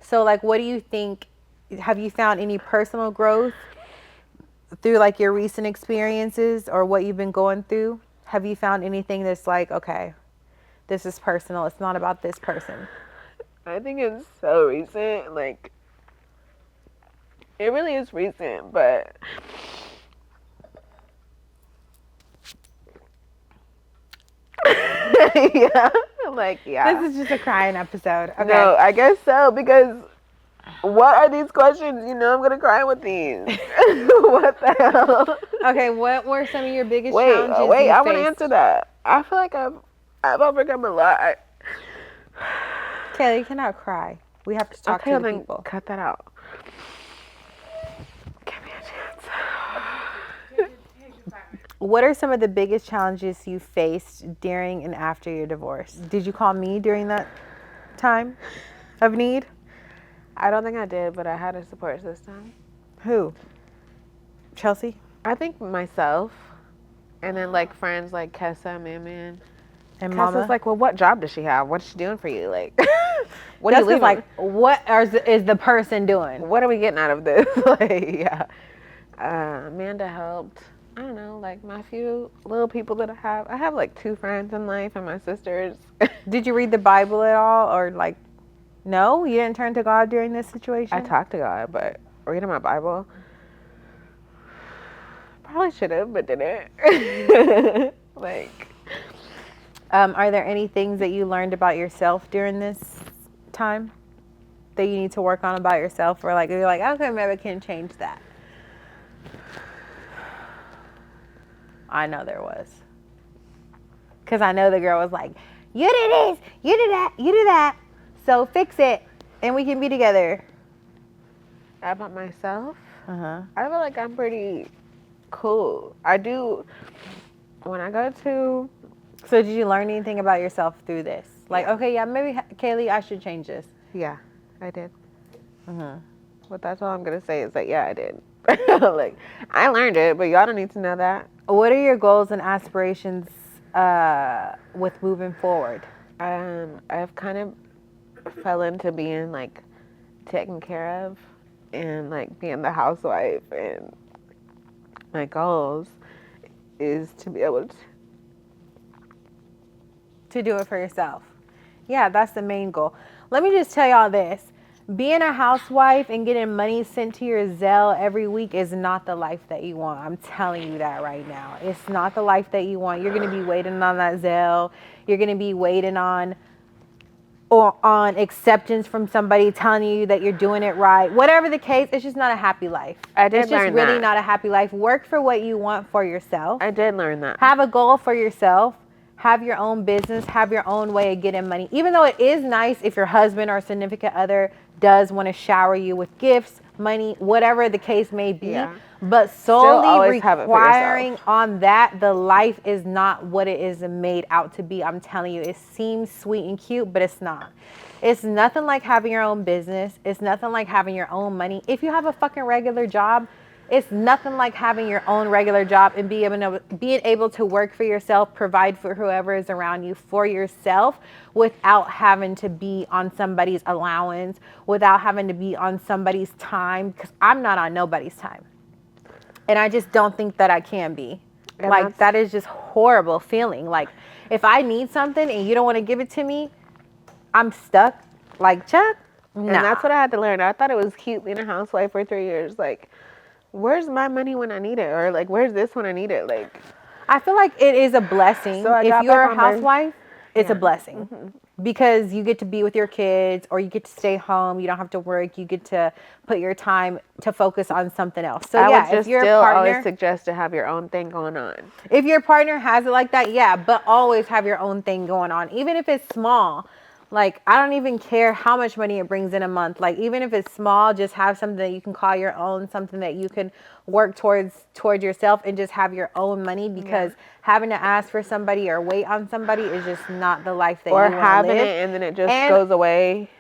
So like, what do you think? Have you found any personal growth through like your recent experiences or what you've been going through? Have you found anything that's like, okay, this is personal. It's not about this person. I think it's so recent. Like, it really is recent, but yeah, like, yeah. This is just a crying episode. Okay. No, I guess so, because what are these questions? You know I'm going to cry with these. What the hell? Okay, what were some of your biggest Wait, challenges I you want to faced? answer that. I feel like I've overcome a lot. Kaleigh, you cannot cry. We have to talk Okay, to the then people. cut that out. Give me a chance. What are some of the biggest challenges you faced during and after your divorce? Did you call me during that time of need? I don't think I did, but I had a support system. Who? Chelsea? I think myself, and then like friends like Kessa, Man. And Mama? Kessa's like, well, what job does she have? What's she doing for you? Like, what are you Jessica's leaving? like, what is the person doing? What are we getting out of this? Like, yeah. Amanda helped. I don't know, like my few little people that I have like 2 friends in life and my sisters. Did you read the Bible at all? Or like, no? You didn't turn to God during this situation? I talked to God, but reading my Bible, probably should have, but didn't. Like, Are there any things that you learned about yourself during this time that you need to work on about yourself? Or like, you're like, okay, maybe I can change that. I know there was. Because I know the girl was like, you do this, you do that, you do that. So fix it and we can be together. about myself, Uh-huh. I feel like I'm pretty cool. I do, when I go to, So did you learn anything about yourself through this? Like, Yeah. okay, yeah, maybe, Kaleigh, I should change this. yeah, I did. Uh-huh. But that's all I'm going to say is that, yeah, I did. Like, I learned it, but y'all don't need to know that. What are your goals and aspirations with moving forward? I've kind of fell into being like taken care of and like being the housewife, and my goals is to be able To do it for yourself. Yeah, that's the main goal. Let me just tell y'all this. Being a housewife and getting money sent to your Zelle every week is not the life that you want. I'm telling you that right now. It's not the life that you want. You're going to be waiting on that Zelle. You're going to be waiting on acceptance from somebody telling you that you're doing it right. Whatever the case, it's just not a happy life. I did It's just learn really that. not a happy life. Work for what you want for yourself. I did learn that. Have a goal for yourself. have your own business, have your own way of getting money. Even though it is nice if your husband or significant other does want to shower you with gifts, money, whatever the case may be, Yeah. but Still solely always have it for requiring yourself. on that, the life is not what it is made out to be. I'm telling you, it seems sweet and cute, but it's not. It's nothing like having your own business. It's nothing like having your own money. If you have a fucking regular job, it's nothing like having your own regular job and being able to work for yourself, provide for whoever is around you for yourself without having to be on somebody's allowance, without having to be on somebody's time, because I'm not on nobody's time. And I just don't think that I can be. And Like, that is just horrible feeling. Like, if I need something and you don't want to give it to me, I'm stuck. Like, Chuck? Nah. And that's what I had to learn. I thought it was cute being a housewife for 3 years. Like, where's my money when I need it? Or, like, where's this when I need it? Like, I feel like it is a blessing. So I if got you're back a on my- housewife, it's a Yeah. blessing. Because you get to be with your kids, or you get to stay home. You don't have to work. You get to put your time to focus on something else. So I yeah, would just if your still partner, always suggest to have your own thing going on. if your partner has it like that, yeah, but always have your own thing going on, even if it's small. Like, I don't even care how much money it brings in a month. Like, even if it's small, just have something that you can call your own, something that you can work towards yourself, and just have your own money, because having to ask for somebody or wait on somebody is just not the life that Or you want to having live. it and then it just And- goes away.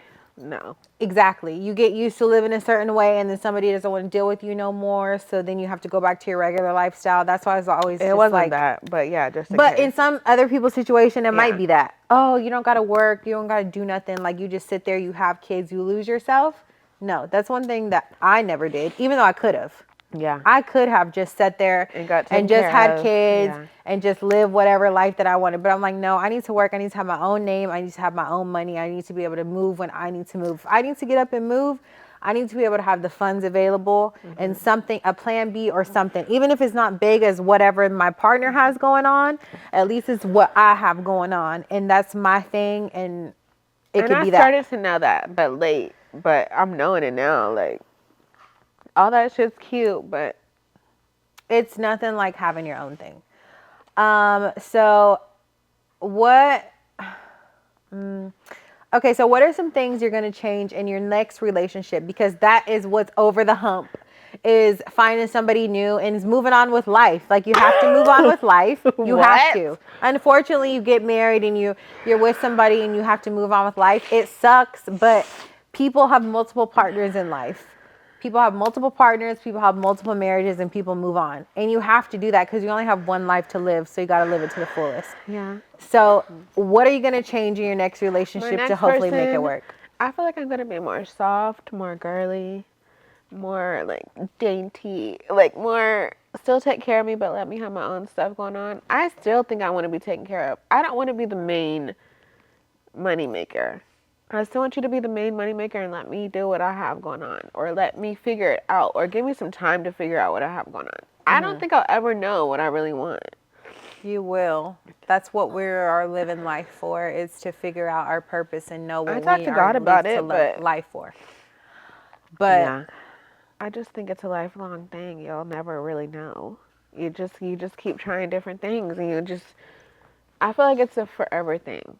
No. Exactly. You get used to living a certain way, and then somebody doesn't want to deal with you no more, so then you have to go back to your regular lifestyle. That's why it's always It just wasn't like that, but yeah, just in But case. in some other people's situation, it Yeah. might be that. Oh, you don't got to work. You don't got to do nothing. Like, you just sit there, you have kids, you lose yourself. No, that's one thing that I never did, even though I could have. Yeah. I could have just sat there And got taken and just care had of. kids Yeah. and just live whatever life that I wanted. But I'm like, no, I need to work. I need to have my own name. I need to have my own money. I need to be able to move when I need to move. If I need to get up and move, I need to be able to have the funds available and something, a plan B or something. Even if it's not big as whatever my partner has going on, at least it's what I have going on. And that's my thing. And it could I be that. started to know that, but late. But I'm knowing it now. Like, all that shit's cute, but It's nothing like having your own thing. So what, okay, so what are some things you're going to change in your next relationship? Because that is what's over the hump, is finding somebody new and is moving on with life. Like, you have to move on with life. You have What? to. Unfortunately, you get married and you're with somebody and you have to move on with life. It sucks, but people have multiple partners in life. People have multiple partners, people have multiple marriages, and people move on. And you have to do that because you only have one life to live, so you got to live it to the fullest. yeah. So what are you going to change in your next relationship to next hopefully make it person- work? I feel like I'm gonna be more soft, more girly, more like dainty, like more still take care of me, but let me have my own stuff going on. I still think I want to be taken care of. I don't want to be the main money maker. I still want you to be the main money maker and let me do what I have going on, or let me figure it out, or give me some time to figure out what I have going on. I don't think I'll ever know what I really want. You will. That's what we are living life for, is to figure out our purpose and know what we talked to are God about lived to it, but- life for. But Yeah. I just think it's a lifelong thing. You'll never really know. You just keep trying different things, and I feel like it's a forever thing.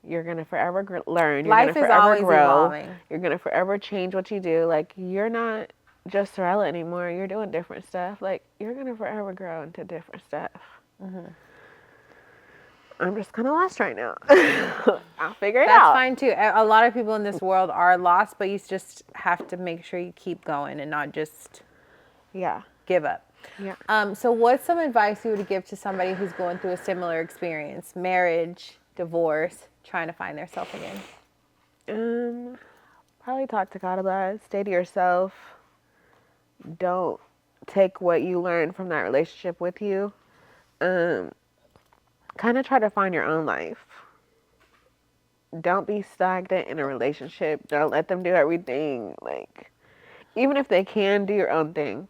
You're gonna forever learn. You're life gonna is forever always grow. evolving. You're gonna forever change what you do. Like, you're not just Sorella anymore. You're doing different stuff. Like, you're gonna forever grow into different stuff. I'm just kind of lost right now. I'll figure it That's out. fine too. A lot of people in this world are lost, but you just have to make sure you keep going and not just Yeah. give up. Yeah. So what's some advice you would give to somebody who's going through a similar experience? Marriage, divorce, trying to find themselves again. Probably talk to God about it. Stay to yourself. Don't take what you learn from that relationship with you. Kind of try to find your own life. Don't be stagnant in a relationship. Don't let them do everything. Like, even if they can, do your own thing.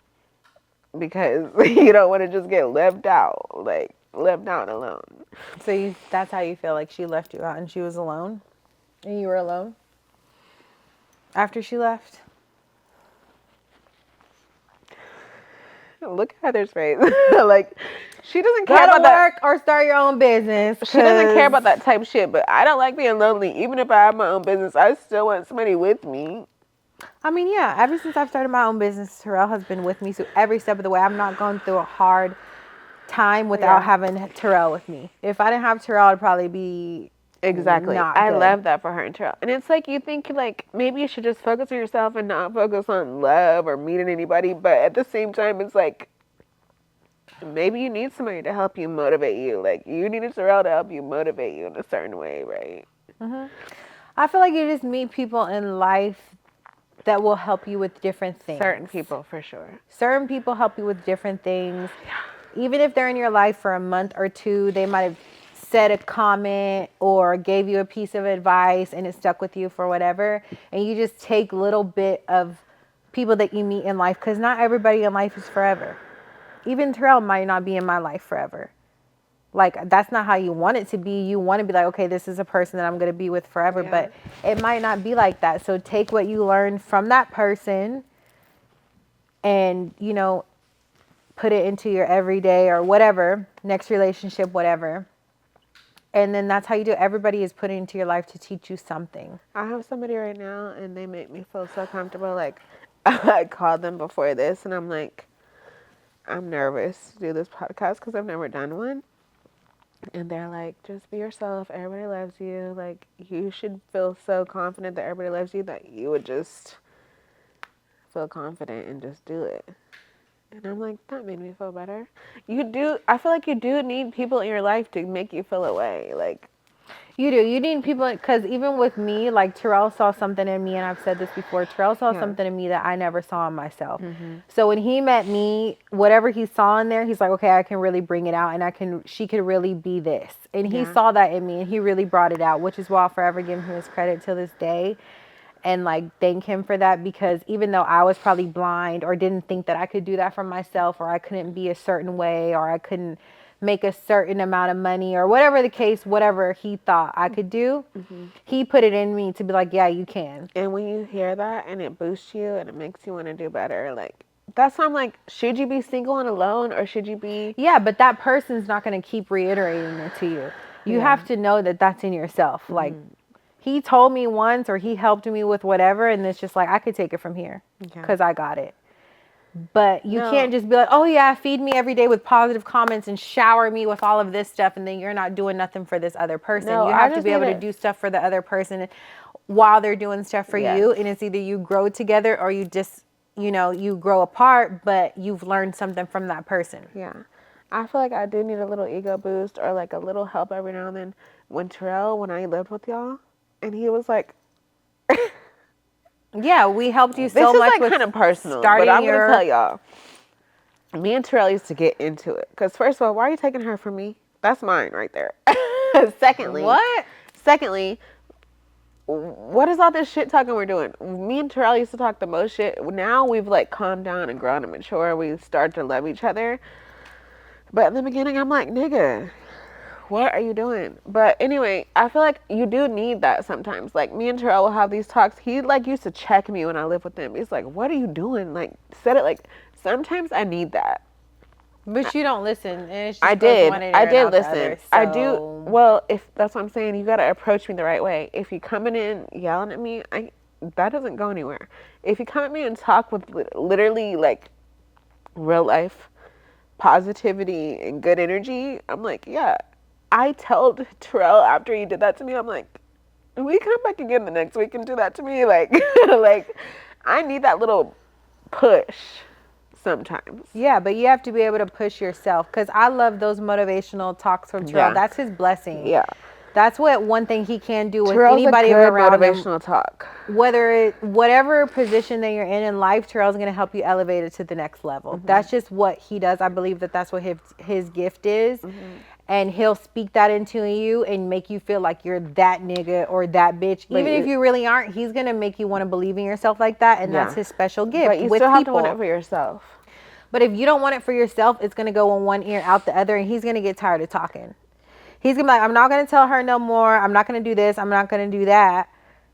Because you don't want to just get left out. Like, left out alone. So that's how you feel, like she left you out and she was alone? And you were alone? After she left? Look at Heather's face. Like, She doesn't Go care to about that. work or start your own business. She doesn't care 'cause- about that type shit, but I don't like being lonely. Even if I have my own business, I still want somebody with me. I mean, yeah, ever since I've started my own business, Terrell has been with me. So every step of the way, I'm not going through a hard time without having Terrell with me. If I didn't have Terrell, I'd probably be Exactly. not I good. love that for her and Terrell. And it's like you think like maybe you should just focus on yourself and not focus on love or meeting anybody. But at the same time, it's like maybe you need somebody to help you motivate you. Like you need a Terrell to help you motivate you in a certain way, right? I feel like you just meet people in life that will help you with different things. Certain people for sure. Certain people help you with different things. Even if they're in your life for a month or two, they might have said a comment or gave you a piece of advice and it stuck with you for whatever. And you just take little bit of people that you meet in life, because not everybody in life is forever. Even Terrell might not be in my life forever. Like, that's not how you want it to be. You want to be like, okay, this is a person that I'm going to be with forever, but it might not be like that. So take what you learned from that person and, you know, put it into your everyday or whatever, next relationship, whatever. And then that's how you do it. Everybody is put into your life to teach you something. I have somebody right now and they make me feel so comfortable. Like I called them before this and I'm like, I'm nervous to do this podcast because I've never done one. And they're like, just be yourself. Everybody loves you. Like, you should feel so confident that everybody loves you that you would just feel confident and just do it. And I'm like, that made me feel better. You do. I feel like you do need people in your life to make you feel away. Like, You do. You need people, because even with me, like Terrell saw something in me, and I've said this before, Terrell saw something in me that I never saw in myself. So when he met me, whatever he saw in there, he's like, okay, I can really bring it out, and she could really be this. And he saw that in me, and he really brought it out, which is why I'll forever give him his credit till this day. And like thank him for that, because even though I was probably blind or didn't think that I could do that for myself, or I couldn't be a certain way, or I couldn't make a certain amount of money, or whatever the case, whatever he thought I could do, he put it in me to be like, yeah, you can. and when you hear that and it boosts you and it makes you want to do better, like, that's why I'm like, should you be single and alone or should you be? Yeah, but that person's not going to keep reiterating it to you. You have to know that that's in yourself. Like, he told me once, or he helped me with whatever, and it's just like, I could take it from here because I got it. But you can't just be like, oh yeah, feed me every day with positive comments and shower me with all of this stuff, and then you're not doing nothing for this other person. No, you I have to just be able need to do stuff for the other person while they're doing stuff for you, and it's either you grow together or you just, you know, you grow apart, but you've learned something from that person. Yeah. I feel like I do need a little ego boost or like a little help every now and then. When I lived with y'all, and he was like, Yeah, we helped you this so is much like with kind of personal, starting but I'm going your- to tell y'all. Me and Terrell used to get into it. Because first of all, why are you taking her from me? That's mine right there. Secondly, what is all this shit talking we're doing? Me and Terrell used to talk the most shit. Now we've like calmed down and grown and mature. We start to love each other. But in the beginning, I'm like, nigga, what are you doing? But anyway, I feel like you do need that sometimes. Like, me and Terrell will have these talks. He like used to check me when I lived with him. He's like, what are you doing? Like, said it like, sometimes I need that. But you don't listen. And it's just I goes did. one ear I and did out the listen. other, I do. so- Well, if that's what I'm saying, you got to approach me the right way. If you coming in yelling at me, that doesn't go anywhere. If you come at me and talk with literally like real life positivity and good energy, I'm like, yeah. I told Terrell after he did that to me, I'm like, we come back again the next week and do that to me. Like, like I need that little push sometimes. Yeah, but you have to be able to push yourself, because I love those motivational talks from Terrell. Yeah. That's his blessing. Yeah. That's what one thing he can do with Terrell's anybody a good around him. motivational talk. Whatever position that you're in life, Terrell's going to help you elevate it to the next level. That's just what he does. I believe that that's what his gift is. And he'll speak that into you and make you feel like you're that nigga or that bitch. Even if you really aren't, he's going to make you want to believe in yourself like that. And that's his special gift. But you with still have to people. want it for yourself. But if you don't want it for yourself, it's going to go in one ear, out the other, and he's going to get tired of talking. He's going to be like, I'm not going to tell her no more. I'm not going to do this. I'm not going to do that.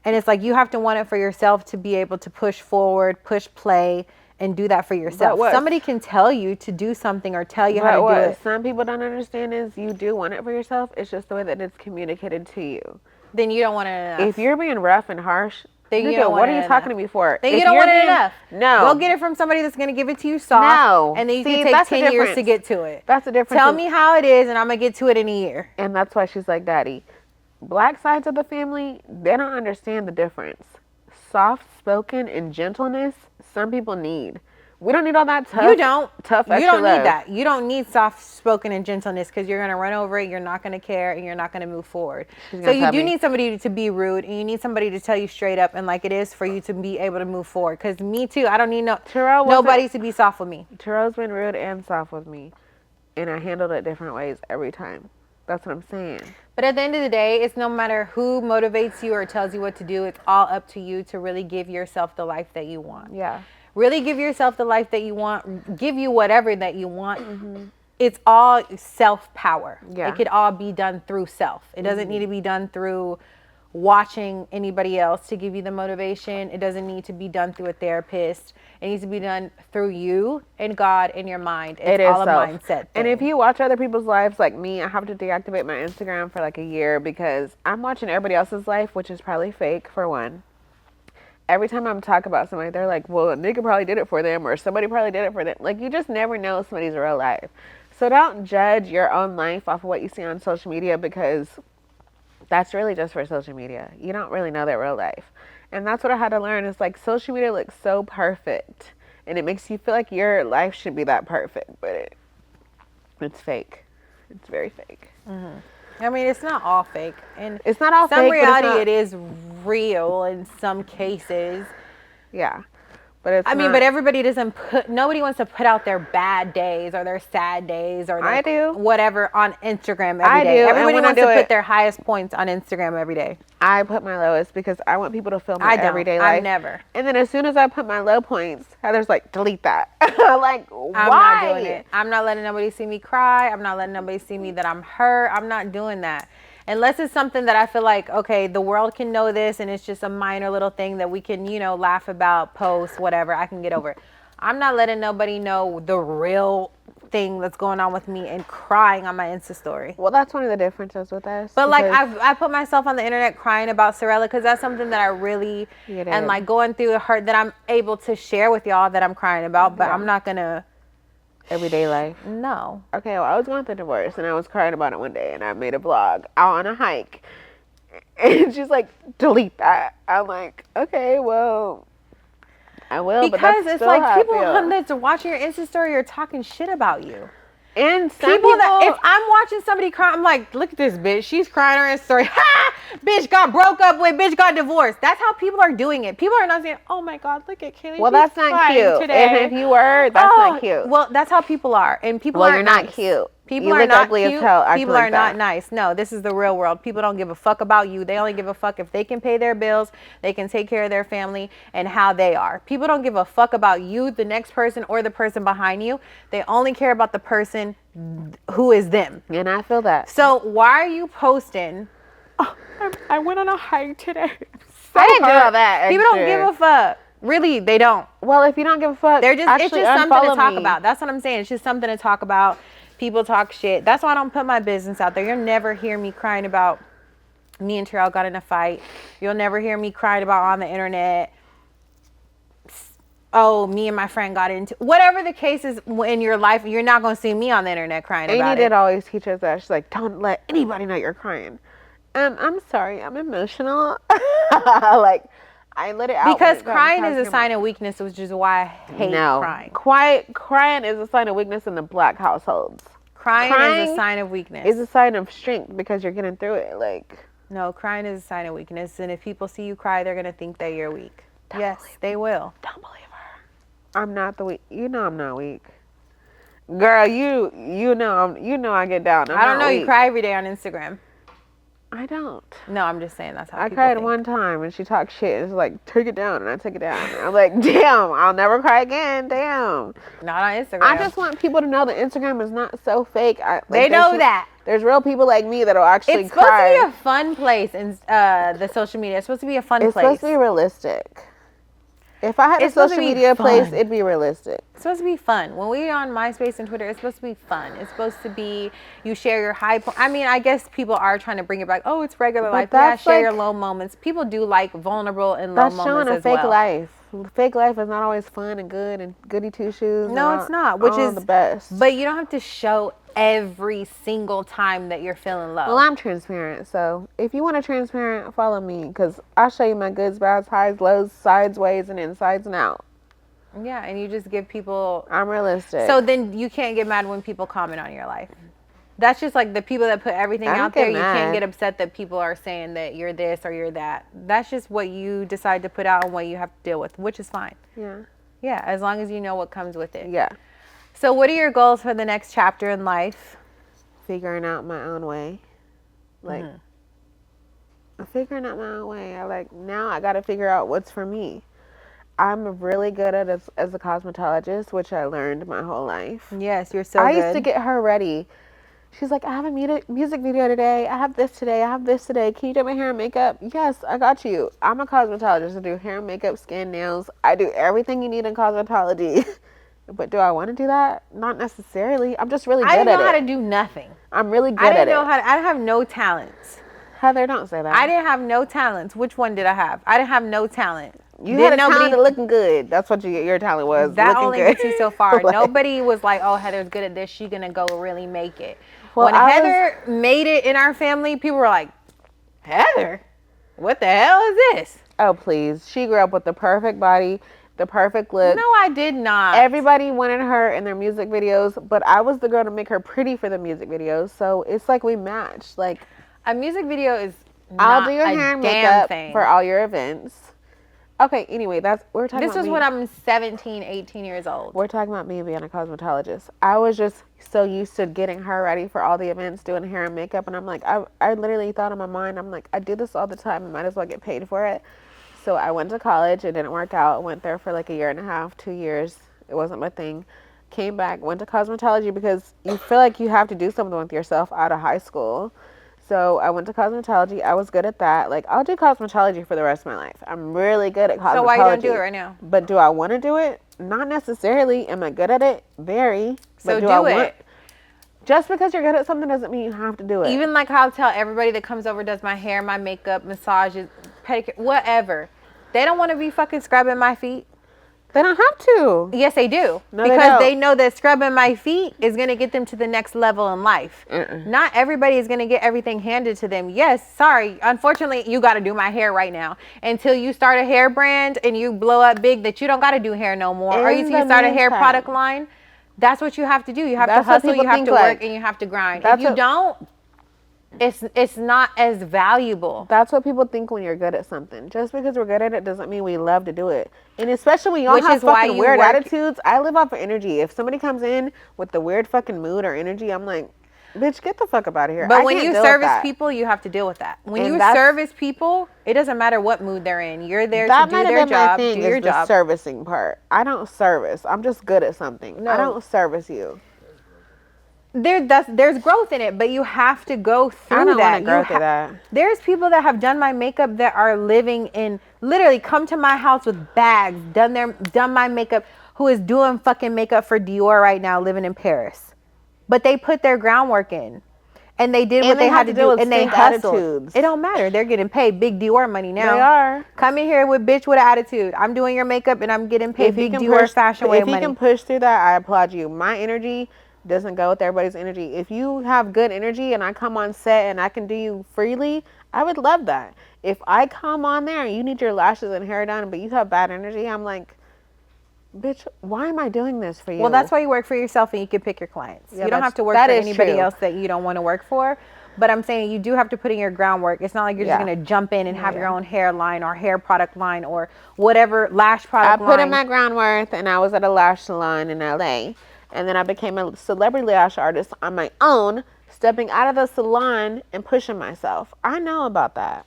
And it's like, you have to want it for yourself to be able to push forward, push play, and do that for yourself. what? Somebody can tell you to do something or tell you how to But do what it. some people don't understand is you do want it for yourself. It's just the way that it's communicated to you. Then you don't want it enough. If you're being rough and harsh, Then you nigga, don't what want are it you talking to enough. me for? Then If you don't you're want it being- enough. No. Go get it from somebody that's going to give it to you soft. No. And then you See, can take that's the 10 years to difference. get to it. That's the difference. Tell me how it is, and I'm going to get to it in a year. And that's why she's like, Daddy. Black sides of the family, they don't understand the difference. Soft-spoken and gentleness, some people need. We don't need all that tough. You don't. Tough You extra don't love. need that. You don't need soft-spoken and gentleness because you're going to run over it, you're not going to care, and you're not going to move forward. She's So gonna you tell do me. need somebody to be rude, and you need somebody to tell you straight up and like it is for you to be able to move forward. Because me too, I don't need nobody to be soft with me. Tero's been rude and soft with me, and I handled it different ways every time. That's what I'm saying. But at the end of the day, it's no matter who motivates you or tells you what to do, it's all up to you to really give yourself the life that you want. Yeah. Really give yourself the life that you want, give you whatever that you want. It's all self-power. Yeah. It could all be done through self. It doesn't need to be done through watching anybody else to give you the motivation. It doesn't need to be done through a therapist. It needs to be done through you and God and your mind. It's all self. a mindset And thing. if you watch other people's lives like me, I have to deactivate my Instagram for like a year because I'm watching everybody else's life, which is probably fake for one. Every time I'm talking about somebody, they're like, well, a nigga probably did it for them or somebody probably did it for them. Like, you just never know somebody's real life. So don't judge your own life off of what you see on social media because that's really just for social media. You don't really know their real life. And that's what I had to learn. It's like social media looks so perfect. And it makes you feel like your life should be that perfect. But it's fake. It's very fake. I mean, it's not all fake. And It's not all some fake, but it's reality, not- it is real in some cases. Yeah. But it's I mean, not- but everybody doesn't nobody wants to put out their bad days or their sad days or their I do. whatever on Instagram every I day. do, and Everybody when I wants do to it- put their highest points on Instagram every day. I put my lowest because I want people to feel my I don't. everyday life. I never. And then as soon as I put my low points, Heather's like, delete that. Like, why? I'm not doing it. I'm not letting nobody see me cry. I'm not letting nobody see me that I'm hurt. I'm not doing that. Unless it's something that I feel like, okay, the world can know this and it's just a minor little thing that we can, laugh about, post, whatever. I can get over it. I'm not letting nobody know the real thing that's going on with me and crying on my Insta story. Well, that's one of the differences with us. But like because- I put myself on the internet crying about Sorella because that's something that I really You did. and like going through the hurt that I'm able to share with y'all that I'm crying about. But Yeah. I'm not gonna. everyday life. No. Okay, well, I was going through divorce and I was crying about it one day and I made a vlog out on a hike. And she's like, delete that. I'm like, okay, well, I will. but Because that's it's still how like I people feel. that's watching your Insta story are talking shit about you. And some People people, that if I'm watching somebody cry, I'm like, look at this bitch. She's crying her Insta story. Ha! Bitch got broke up with. Bitch got divorced. That's how people are doing it. People are not saying, oh my God, look at Kaleigh. well, she's that's not crying cute. today. And if you were, that's not cute. Well, that's how people are, and people Well, aren't you're not nice. cute. People You are look not ugly as cute. hell acting People like are not that. nice. No, this is the real world. People don't give a fuck about you. They only give a fuck if they can pay their bills, they can take care of their family, and how they are. People don't give a fuck about you, the next person, or the person behind you. They only care about the person who is them. And I feel that. So why are you posting? Oh, I went on a hike today. So I didn't do hurt." all that People don't extra. give a fuck. Really, they don't. Well, if you don't give a fuck, They're just it's actually just something to unfollow talk me. about. That's what I'm saying. It's just something to talk about. People talk shit. That's why I don't put my business out there. You'll never hear me crying about me and Terrell got in a fight. You'll never hear me crying about on the internet. Oh, me and my friend got into whatever the case is in your life. You're not going to see me on the internet crying Amy about did it. always teach us that. She's like, don't let anybody know you're crying. I'm sorry, I'm emotional. Like, I let it out. Because crying is a sign of weakness, which is why I hate crying. Crying is a sign of weakness in the black households. Crying is Crying a sign of weakness. It's a sign of strength because you're getting through it. Like, No, crying is a sign of weakness. And if people see you cry, they're going to think that you're weak. Yes, they will. don't believe her. I'm not the weak. You know I'm not weak. Girl, you know I get down. I don't know. You Weak. cry every day on Instagram. I don't. No, I'm just saying that's how I people cried think. one time and she talked shit. It's like, take it down, and I took it down. I'm like, damn, I'll never cry again. Damn. Not on Instagram. I just want people to know that Instagram is not so fake. They know that. There's real people like me that'll actually It's supposed cry. to be a fun place in the social media. It's supposed to be a fun It's place. supposed to be realistic. If I had a It's supposed to social be media place, fun. it'd be realistic. It's supposed to be fun. When we're on MySpace and Twitter, it's supposed to be fun. It's supposed to be, you share your high point. I mean, I guess people are trying to bring it back. Oh, it's regular life. Yeah, that's share your like- low moments. People do like vulnerable and low That's moments showing a as fake well. life. Fake life is not always fun and good and goody two shoes. No, it's not. Which is the best. But you don't have to show every single time that you're feeling low. Well, I'm transparent, so if you want to transparent, follow me, because I'll show you my goods, bads, highs, lows, sideways, and insides and out. Yeah, and you just give people. I'm realistic. So then you can't get mad when people comment on your life. That's just like the people that put everything I don't out there. get You can't mad. get upset that people are saying that you're this or you're that. That's just what you decide to put out and what you have to deal with, which is fine. Yeah. Yeah, as long as you know what comes with it. Yeah. So what are your goals for the next chapter in life? Figuring out my own way. Like, figuring out my own way. Now I got to figure out what's for me. I'm really good at as a cosmetologist, which I learned my whole life. Yes, you're so I good. used to get her ready. She's like, I have a music video today. I have this today. I have this today. Can you do my hair and makeup? Yes, I got you. I'm a cosmetologist. I do hair and makeup, skin, nails. I do everything you need in cosmetology. But do I want to do that? Not necessarily. I'm just really good I at it. didn't know how to do nothing. I'm really good I at didn't it. know how to, I have no talents. Heather, don't say that. I didn't have no talents. Which one did I have? I didn't have no talent. You had a Didn't talent of looking good. That's what your talent was. That looking only good. gets you so far. Like- Nobody was like, oh, Heather's good at this. She's going to go really make it. Well, when I Heather made it in our family, people were like, Heather? What the hell is this? Oh, please. She grew up with the perfect body, the perfect look. No, I did not. Everybody wanted her in their music videos, but I was the girl to make her pretty for the music videos. So it's like we matched. Like, a music video is I'll not do your a hair and damn makeup thing. for all your events. Okay, anyway, we're talking This about was me. when I'm 17, 18 years old. We're talking about me being a cosmetologist. I was just so used to getting her ready for all the events, doing hair and makeup, and I'm like, I literally thought in my mind, I'm like, I do this all the time. I might as well get paid for it. So I went to college. It didn't work out. Went there for like a year and a half, 2 years. It wasn't my thing. Came back, went to cosmetology because you feel like you have to do something with yourself out of high school. So I went to cosmetology. I was good at that. Like, I'll do cosmetology for the rest of my life. I'm really good at cosmetology. So why you don't do it right now? But do I want to do it? Not necessarily. Am I good at it? Very. So But do it. Just because you're good at something doesn't mean you have to do it. Even like how I'll tell everybody that comes over, does my hair, my makeup, massages, pedicure, whatever. They don't want to be fucking scrubbing my feet. they don't have to. Yes, they do. No, they because don't. they know that scrubbing my feet is going to get them to the next level in life. Not everybody is going to get everything handed to them. Yes, sorry. Unfortunately, you got to do my hair right now. Until you start a hair brand and you blow up big that you don't got to do hair no more. Or you In the start a hair meantime. product line. That's what you have to do. You have to That's what hustle, people you have think to work, like. and you have to grind. If That's you what- don't, it's not as valuable. That's what people think when you're good at something. Just because we're good at it doesn't mean we love to do it. And especially when y'all Which have is why fucking you weird work- attitudes. I live off of energy. If somebody comes in with the weird fucking mood or energy, I'm like, bitch, get the fuck up out of here. But I when can't you deal with service that. people, you have to deal with that. When And you that's- service people, it doesn't matter what mood they're in. You're there that to do might have their been my job, do thing, your is the job. servicing part. I don't service. I'm just good at something. No. I don't service you. There's growth in it, but you have to go through I don't that. want to grow You through that. There's people that have done my makeup that are living in, literally come to my house with bags, done my makeup, who is doing fucking makeup for Dior right now, living in Paris. But they put their groundwork in. And they did what And they they had have to to deal do, with and they stink hustled. attitudes. It don't matter. They're getting paid big Dior money now. They are. Come in here with bitch with an attitude. I'm doing your makeup and I'm getting paid big Dior fashion way If you money. can push through that, I applaud you. My energy doesn't go with everybody's energy. If you have good energy and I come on set and I can do you freely, I would love that. If I come on there and you need your lashes and hair done, but you have bad energy, I'm like, bitch, why am I doing this for you? Well, that's why you work for yourself and you can pick your clients. Yeah, you don't that's- have to work that for is anybody true. else that you don't want to work for. But I'm saying you do have to put in your groundwork. It's not like you're Yeah. just going to jump in and have Yeah. your own hair line or hair product line or whatever lash I product put line. in my groundwork and I was at a lash salon in LA. And then I became a celebrity lash artist on my own, stepping out of the salon and pushing myself. I know about that.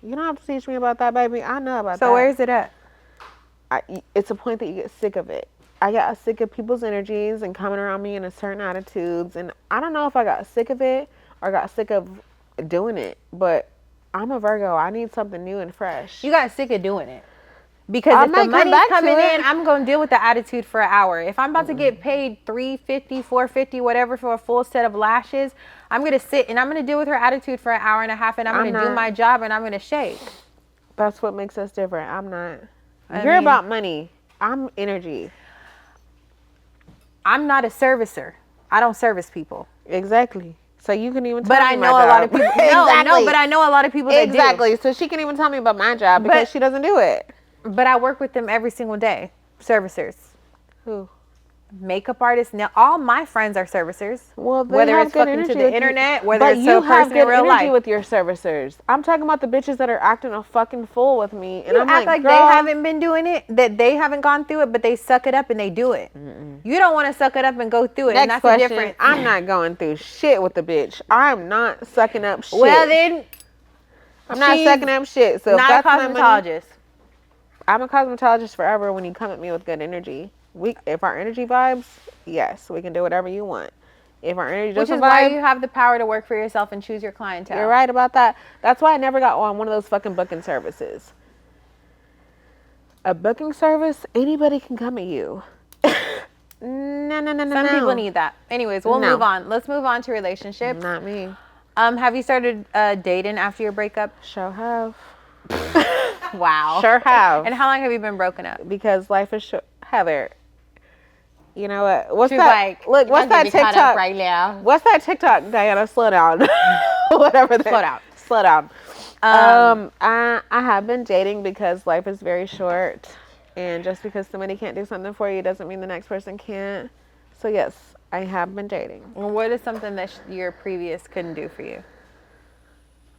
You don't have to teach me about that, baby. I know about that. So where's it at? It's a point that you get sick of it. I got sick of people's energies and coming around me in a certain attitudes. And I don't know if I got sick of it or got sick of doing it. But I'm a Virgo. I need something new and fresh. You got sick of doing it. Because I if might the come money's back to coming in, it. I'm going to deal with the attitude for an hour. If I'm about to get paid $350, $450, whatever for a full set of lashes, I'm going to sit and I'm going to deal with her attitude for an hour and a half, and I'm going to do not. my job, and I'm going to shake. That's what makes us different. I'm not. I You're mean- about money. I'm energy. I'm not a servicer. I don't service people. Exactly. So you can even tell But me I my know a lot of job. people. No, but I know a lot of people that do. Exactly. So she can even tell me about my job because But- she doesn't do it. But I work with them every single day. Servicers. Who? Makeup artists. Now, all my friends are servicers. Well, they whether have it's good fucking energy to the with you. internet, whether But it's you to a have person good in real energy life. with your servicers. I'm talking about the bitches that are acting a fucking fool with me, and You I'm act like they girl, haven't been doing it, that they haven't gone through it, but they suck it up and they do it. You don't want to suck it up and go through it. And Next that's question. the difference. I'm not going through shit with the bitch. I'm not sucking up shit. Well, then, I'm not she's sucking up shit. So if not a that's my money, cosmetologist. I'm a cosmetologist forever when you come at me with good energy. If our energy vibes, yes, we can do whatever you want. If our energy Which doesn't is why vibe, you have the power to work for yourself and choose your clientele. you're right about that. That's why I never got on one of those fucking booking services. A booking service, anybody can come at you. No. Some people need that. Anyways, we'll No. move on. Let's move on to relationships. Not me. Have you started dating after your breakup? Sure have. Wow. Sure have. And how long have you been broken up? Because life is short. Heather, you know what? What's She's that? like, Look, what's that TikTok? right now? What's that TikTok, Diana? Slow down. Whatever. Slow down. Slow down. I have been dating because life is very short, and just because somebody can't do something for you doesn't mean the next person can't. So yes, I have been dating. What is something that your previous couldn't do for you?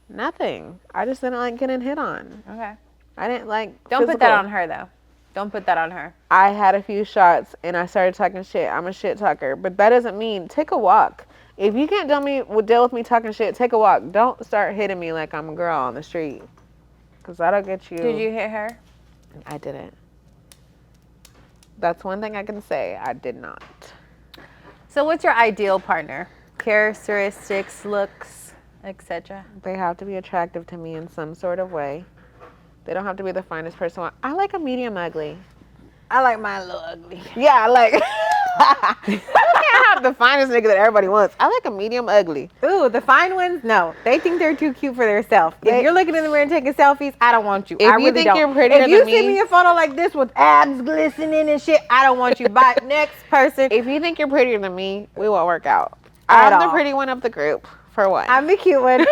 Nothing. I just didn't like getting hit on. Okay. I didn't like. Don't put physical. that on her, though. Don't put that on her. I had a few shots and I started talking shit. I'm a shit talker, but that doesn't mean take a walk. If you can't deal with me talking shit, take a walk. Don't start hitting me like I'm a girl on the street, cause that'll get you. Did you hit her? I didn't. That's one thing I can say. I did not. So what's your ideal partner? Characteristics, looks, etc. They have to be attractive to me in some sort of way. They don't have to be the finest person. I like a medium ugly. I like mine a little ugly. Yeah, like you can't have the finest nigga that everybody wants. I like a medium ugly. Ooh, the fine ones? No. They think they're too cute for themselves. If you're looking in the mirror and taking selfies, I don't want you. If I you really think don't. you're prettier if you than send me- me a photo like this with abs glistening and shit, I don't want you. Bye. Next person. If you think you're prettier than me, we won't work out. At I'm the all. pretty one of the group, for one. I'm the cute one.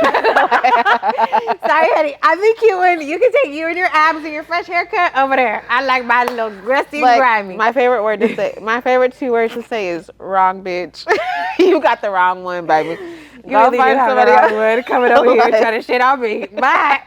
Sorry, honey. I'm the cute one. You can take you and your abs and your fresh haircut over there. I like my little crusty and Like, grimy. my favorite word to say, my favorite 2 words to say is wrong bitch. You got the wrong one, baby. You really do have the wrong one coming over here trying to shit on me. Bye.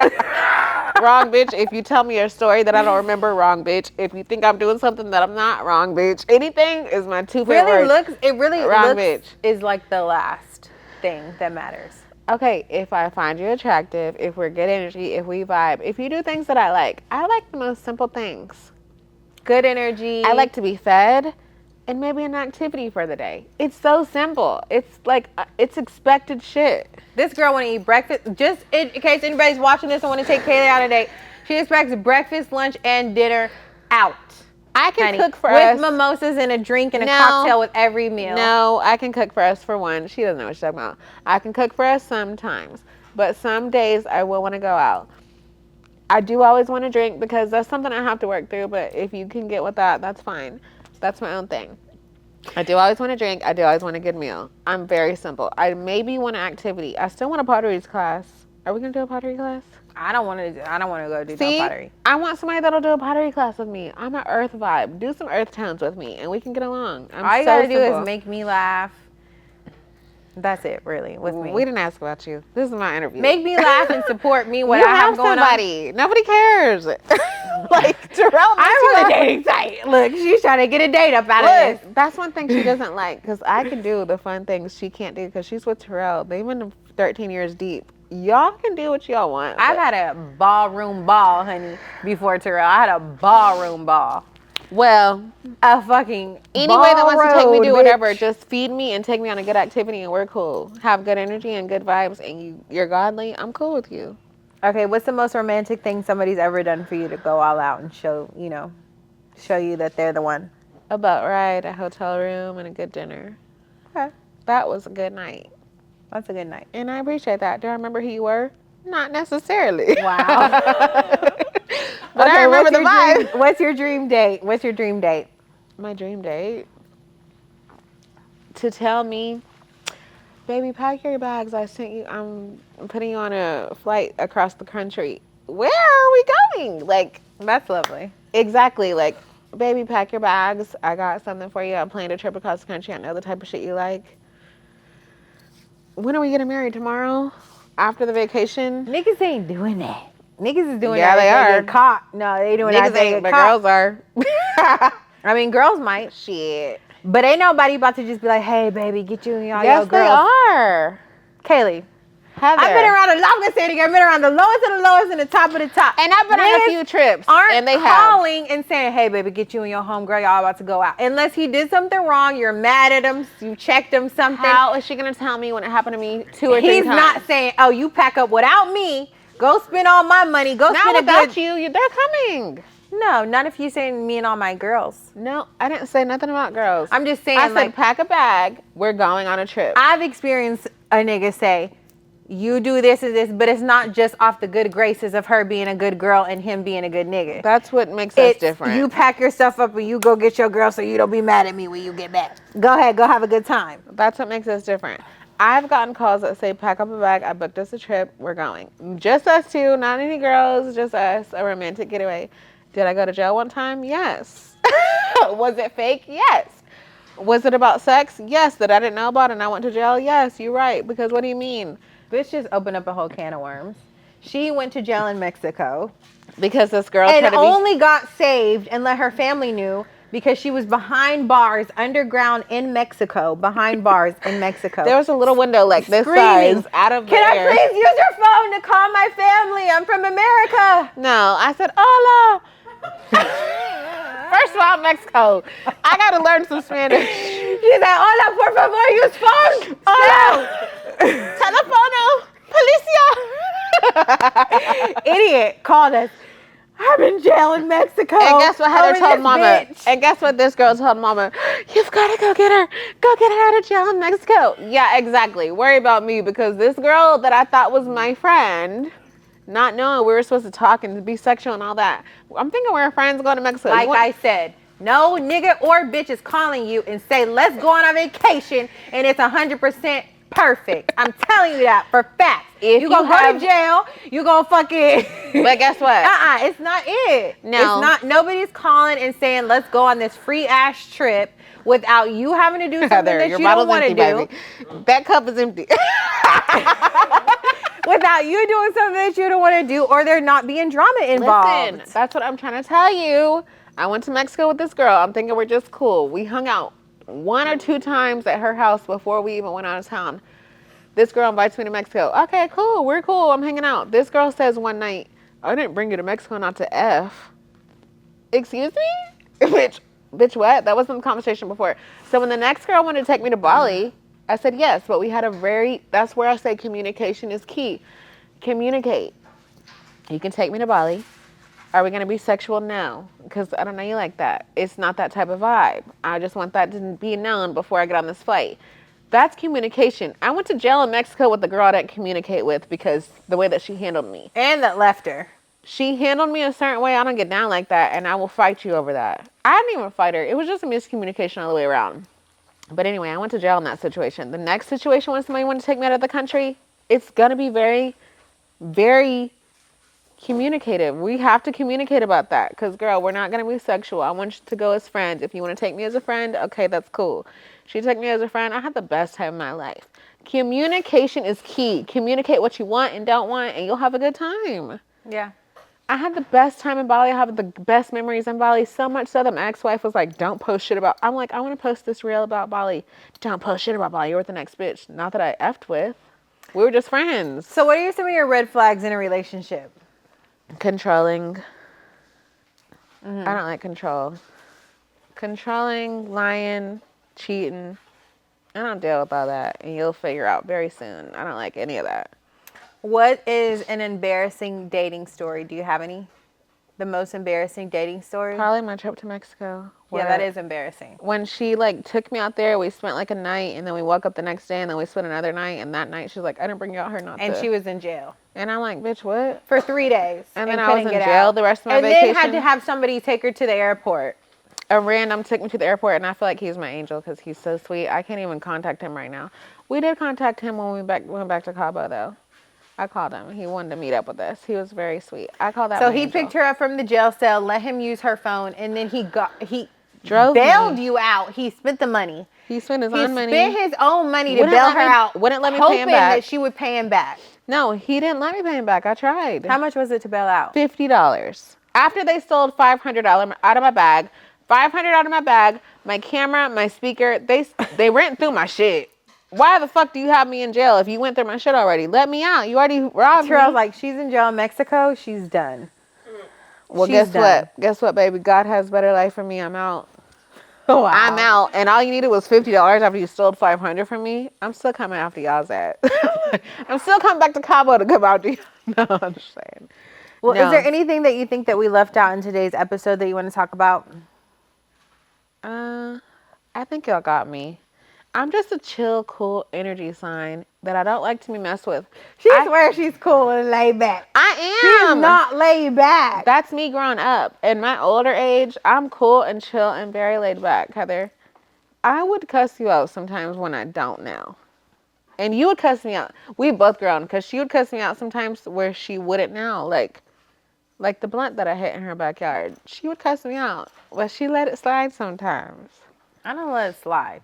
Wrong bitch. If you tell me a story that I don't remember, wrong bitch. If you think I'm doing something that I'm not, wrong bitch. Anything is my 2 favorite words. Wrong bitch. Is like the last thing that matters. Okay, if I find you attractive, if we're good energy, if we vibe, if you do things that I like the most simple things. Good energy. I like to be fed and maybe an activity for the day. It's so simple. It's like, it's expected shit. This girl want to eat breakfast. Just in case anybody's watching this and want to take Kaylee out today, she expects breakfast, lunch, and dinner out. I can Honey, cook for with us. mimosas and a drink and a No. cocktail with every meal. No, I can cook for us for one. She doesn't know what she's talking about. I can cook for us sometimes, but some days I will want to go out. I do always want to drink because that's something I have to work through, but if you can get with that, that's fine. That's my own thing. I do always want to drink. I do always want a good meal. I'm very simple. I maybe want an activity. I still want a pottery class. Are we going to do a pottery class? I don't want to go do See, no pottery. I want somebody that'll do a pottery class with me. I'm an earth vibe. Do some earth tones with me, and we can get along. All you gotta do is make me laugh. That's it, really, with me. We didn't ask about you. This is my interview. Make me laugh and support me what you I have going somebody. Nobody cares. Like Terrell, I'm on a dating site. Look, she's trying to get a date up out of this. Look, that's one thing she doesn't like because I can do the fun things she can't do because she's with Terrell. They've been 13 years deep. Y'all can do what y'all want. I've had a ballroom ball, honey, before Terrell. I had a ballroom ball. Well, A fucking anybody that wants to take me, do ball whatever. bitch. Just feed me and take me on a good activity and we're cool. Have good energy and good vibes and you're godly. I'm cool with you. Okay, what's the most romantic thing somebody's ever done for you to go all out and show you that they're the one? A boat ride, a hotel room, and a good dinner. Okay, That was a good night. that's a good night. And I appreciate that. Do I remember who you were? Not necessarily. Wow. But I remember the vibe. What's your dream date? What's your dream date? My dream date? To tell me, baby, pack your bags. I'm putting you on a flight across the country. Where are we going? Like, That's lovely. exactly. Like, baby, pack your bags. I got something for you. I'm planning a trip across the country. I know the type of shit you like. When are we getting married? Tomorrow? After the vacation? Niggas ain't doing that. Niggas is doing Yeah, that. they if are. Get caught. No, they doing that. Niggas ain't, but girls are. I mean, girls might. Shit. But ain't nobody about to just be like, hey, baby, get you and all Yes, your they girls. are. Kaleigh. Heather. I've been around a lot. I'm gonna say it again. I've been around the lowest of the lowest and the top of the top. And I've been on a Niggas few trips. Aren't and they calling and saying, hey, baby, get you and your homegirl. Y'all about to go out. Unless he did something wrong, you're mad at him. You checked him something. How is she going to tell me when it happened to me 2 or 3 times? He's not saying, oh, you pack up without me. Go spend all my money. Go Not spend without a good... you. They're coming. No, not if you saying me and all my girls. No, I didn't say nothing about girls. I'm just saying, I said like, pack a bag. We're going on a trip. I've experienced a nigga say, you do this and this, but it's not just off the good graces of her being a good girl and him being a good nigga. That's what makes us different. You pack your stuff up and you go get your girl so you don't be mad at me when you get back. Go ahead, go have a good time. That's what makes us different. I've gotten calls that say, pack up a bag. I booked us a trip. We're going. Just us two, not any girls, just us, a romantic getaway. Did I go to jail one time? Yes. Was it fake? Yes. Was it about sex? Yes. That I didn't know about and I went to jail? Yes, you're right. Because what do you mean? Bitch just opened up a whole can of worms. She went to jail in Mexico. Because this girl And tried to only got saved and let her family knew because she was behind bars underground in Mexico. Behind bars in Mexico. There was a little window like this size out of the Can air. I please use your phone to call my family? I'm from America. No, I said, hola. First of all, Mexico. I got to learn some Spanish. She said, hola, por favor, use phone. Hola. Telefono, policia. Idiot called us. I'm in jail in Mexico. And guess what Heather over told this Mama? bitch. And guess what this girl told Mama? You've got to go get her. Go get her out of jail in Mexico. Yeah, exactly. Worry about me because this girl that I thought was my friend, not knowing we were supposed to talk and be sexual and all that. I'm thinking we're friends going to Mexico. Like I said, no nigga or bitch is calling you and say, let's go on a vacation and it's 100% perfect. I'm telling you that for facts. If you gonna go to jail, you gonna fucking... But guess what? It's not it. No. It's not, nobody's calling and saying, let's go on this free ass trip without you having to do something Heather, that your you don't want to bottle's do. empty, baby. That cup is empty. Without you doing something that you don't want to do or there not being drama involved. Listen, that's what I'm trying to tell you. I went to Mexico with this girl. I'm thinking we're just cool. We hung out 1 or 2 times at her house before we even went out of town. This girl invites me to Mexico. Okay, cool. We're cool. I'm hanging out. This girl says one night, I didn't bring you to Mexico not to F. Excuse me? Bitch, what? That wasn't the conversation before. So when the next girl wanted to take me to Bali, I said yes, but we had that's where I say communication is key. Communicate. You can take me to Bali. Are we going to be sexual? No, because I don't know you like that. It's not that type of vibe. I just want that to be known before I get on this flight. That's communication. I went to jail in Mexico with the girl I didn't communicate with because the way that she handled me. And that left her. She handled me a certain way. I don't get down like that, and I will fight you over that. I didn't even fight her. It was just a miscommunication all the way around. But anyway, I went to jail in that situation. The next situation when somebody wanted to take me out of the country, it's going to be very, very communicative. We have to communicate about that because, girl, we're not going to be sexual. I want you to go as friends. If you want to take me as a friend, okay, that's cool. She took me as a friend. I had the best time of my life. Communication is key. Communicate what you want and don't want, and you'll have a good time. Yeah. I had the best time in Bali. I have the best memories in Bali. So much so that my ex-wife was like, don't post shit about... I'm like, I want to post this reel about Bali. Don't post shit about Bali. You're with the next bitch. Not that I effed with. We were just friends. So what are some of your red flags in a relationship? Controlling. I don't like control. Controlling, lying, cheating. I don't deal with all that. And you'll figure out very soon. I don't like any of that. What is an embarrassing dating story? Do you have any? The most embarrassing dating story? Probably my trip to Mexico. Yeah, that is embarrassing. When she like took me out there, we spent like a night, and then we woke up the next day, and then we spent another night. And that night, she's like, "I didn't bring you out here not And to." she was in jail And I'm like, "Bitch, what?" for 3 days. And then I was couldn't in get jail out. the rest of my and vacation. then had to have somebody take her to the airport. A random took me to the airport, and I feel like he's my angel because he's so sweet. I can't even contact him right now. We did contact him when we went back to Cabo, though. I called him. He wanted to meet up with us. He was very sweet. I call that. So my he angel. picked her up from the jail cell, let him use her phone, and then he Drove bailed me. you out. He spent the money. He spent his He own money. spent his own money to Wouldn't bail let her me- out. wouldn't let me pay him hoping back. that she would pay him back. No, he didn't let me pay him back. I tried. How much was it to bail out? $50. After they stole $500 out of my bag, $500 out of my bag, my camera, my speaker, they ran through my shit. Why the fuck do you have me in jail if you went through my shit already? Let me out. You already robbed me. Terrell's like, she's in jail in Mexico. She's done. Well, she's guess done. what? Guess what, baby? God has better life for me. I'm out. Oh, wow. I'm out. And all you needed was $50 after you stole $500 from me. I'm still coming after y'all's ass. I'm still coming back to Cabo to come out to you. No, I'm just saying. Well, No. is there anything that you think that we left out in today's episode that you want to talk about? I think y'all got me. I'm just a chill, cool energy sign that I don't like to be messed with. She swears she's cool and laid back. I am. She's not laid back. That's me growing up. In my older age, I'm cool and chill and very laid back, Heather. I would cuss you out sometimes when I don't now. And you would cuss me out. We both grown because she would cuss me out sometimes where she wouldn't now. Like the blunt that I hit in her backyard. She would cuss me out, but she let it slide sometimes. I don't let it slide.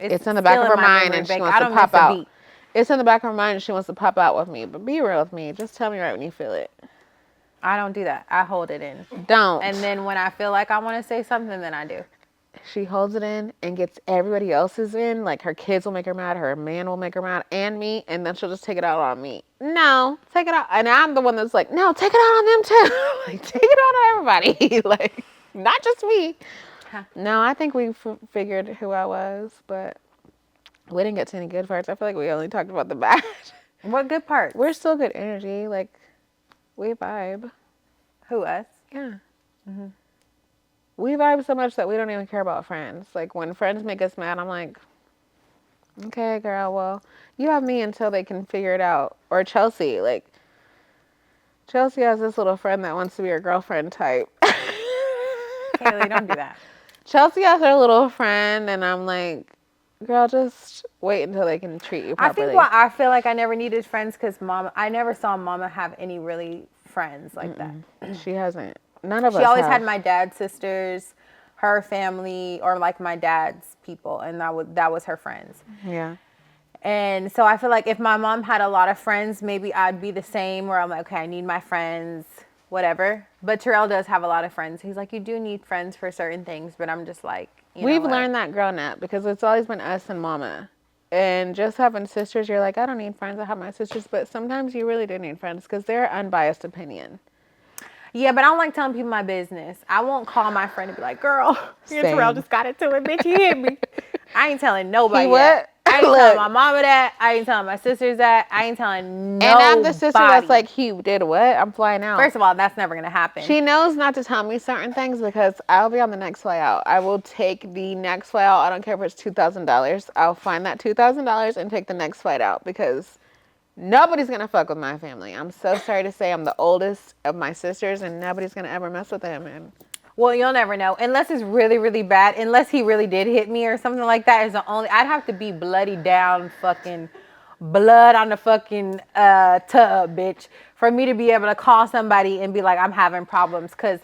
It's in the back still of her in my mind memory and she bank. wants I to don't pop miss a out. beat. It's in the back of her mind and she wants to pop out with me. But be real with me. Just tell me right when you feel it. I don't do that. I hold it in. Don't. And then when I feel like I want to say something, then I do. She holds it in and gets everybody else's in. Like her kids will make her mad, her man will make her mad, and me. And then she'll just take it out on me. No, take it out. And I'm the one that's like, no, take it out on them too. Like, take it out on everybody. Like, not just me. Huh. No, I think we figured who I was, but we didn't get to any good parts. I feel like we only talked about the bad. What good parts? We're still good energy. Like, we vibe. Who, us? Yeah. Mm-hmm. We vibe so much that we don't even care about friends. Like, when friends make us mad, I'm like, okay, girl, well, you have me until they can figure it out. Or Chelsea. Like, Chelsea has this little friend that wants to be her girlfriend type. Kaleigh, don't do that. Chelsea has her little friend, and I'm like, girl, just wait until they can treat you properly. I think why I feel like I never needed friends because I never saw Mama have any really friends like that. She hasn't. None of us She always have. had my dad's sisters, her family, or like my dad's people, and that was her friends. Yeah. And so I feel like if my mom had a lot of friends, maybe I'd be the same where I'm like, okay, I need my friends, whatever. But Terrell does have a lot of friends. He's like, you do need friends for certain things, but I'm just like, We've learned that growing up because it's always been us and Mama. And just having sisters, you're like, I don't need friends. I have my sisters. But sometimes you really do need friends because they're unbiased opinion. Yeah, but I don't like telling people my business. I won't call my friend and be like, girl, Same. Terrell just got into it, bitch. He hit me. I ain't telling nobody He what? that. I ain't Look. telling my mama that. I ain't telling my sisters that. I ain't telling nobody. And I'm the sister that's like, he did what? I'm flying out. First of all, that's never going to happen. She knows not to tell me certain things because I'll be on the next flight out. I will take the next flight out. I don't care if it's $2,000. I'll find that $2,000 and take the next flight out because nobody's going to fuck with my family. I'm so sorry to say I'm the oldest of my sisters and nobody's going to ever mess with them. And well, you'll never know. Unless it's really, really bad. Unless he really did hit me or something like that is the only... I'd have to be bloody down fucking blood on the fucking tub, bitch, for me to be able to call somebody and be like, I'm having problems. Because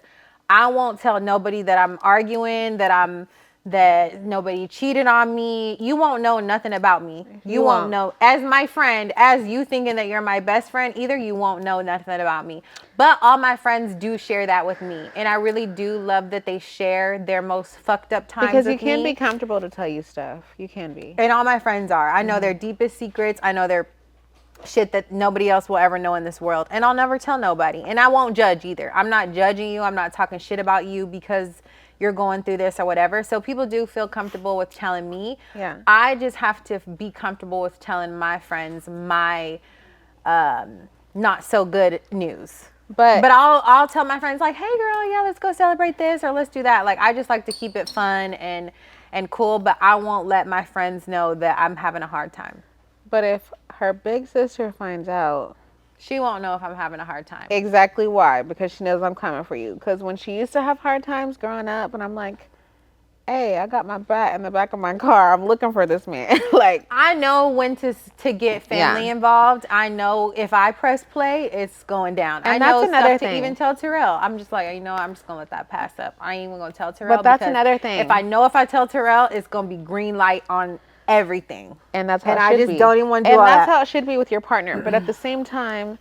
I won't tell nobody that I'm arguing, that nobody cheated on me. You won't know nothing about me. You won't know. As my friend, as you thinking that you're my best friend, either you won't know nothing about me. But all my friends do share that with me. And I really do love that they share their most fucked up times because you with can me. be comfortable to tell you stuff. You can be. And all my friends are. I know their deepest secrets. I know their shit that nobody else will ever know in this world. And I'll never tell nobody. And I won't judge either. I'm not judging you. I'm not talking shit about you because you're going through this or whatever. So people do feel comfortable with telling me. Yeah. I just have to be comfortable with telling my friends my not so good news. But I'll tell my friends like, hey girl, yeah, let's go celebrate this or let's do that. Like, I just like to keep it fun and cool, but I won't let my friends know that I'm having a hard time. But if her big sister finds out, she won't know if I'm having a hard time. Exactly why, because she knows I'm coming for you. Because when she used to have hard times growing up, and I'm like, hey, I got my bat in the back of my car. I'm looking for this man. Like, I know when to get family involved. I know if I press play, it's going down. And I that's know another stuff thing. to even tell Terrell. I'm just like, I'm just gonna let that pass up. I ain't even gonna tell Terrell. But that's another thing. If I know if I tell Terrell, it's gonna be green light on everything. And that's how and it I should just be. don't even want to do and all that's that. how it should be with your partner. But at the same time,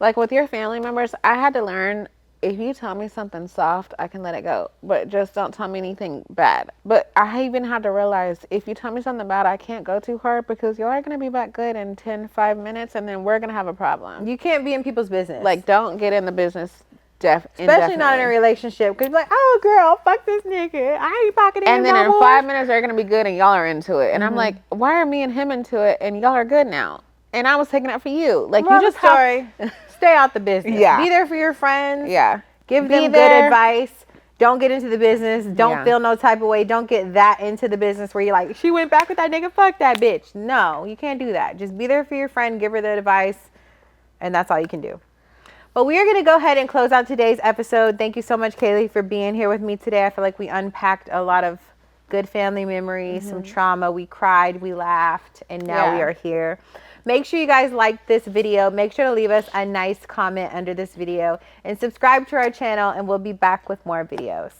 like with your family members, I had to learn, if you tell me something soft, I can let it go. But just don't tell me anything bad. But I even had to realize, if you tell me something bad, I can't go too hard, because y'all are going to be back good in 5 minutes, and then we're going to have a problem. You can't be in people's business. Like, don't get in the business. Especially not in a relationship, because you're like, oh girl, fuck this nigga, I ain't pocketing him. And then in 5 minutes, they're going to be good, and y'all are into it. And I'm like, why are me and him into it, and y'all are good now? And I was taking it for you. Like, you just stay out the business. Yeah. Be there for your friends. Yeah. Give them good advice. Don't get into the business. Don't feel no type of way. Don't get that into the business where you're like, she went back with that nigga, fuck that bitch. No, you can't do that. Just be there for your friend, give her the advice, and that's all you can do. But we are going to go ahead and close out today's episode. Thank you so much, Kaleigh, for being here with me today. I feel like we unpacked a lot of good family memories, some trauma. We cried, we laughed, and now we are here. Make sure you guys like this video. Make sure to leave us a nice comment under this video and subscribe to our channel, and we'll be back with more videos.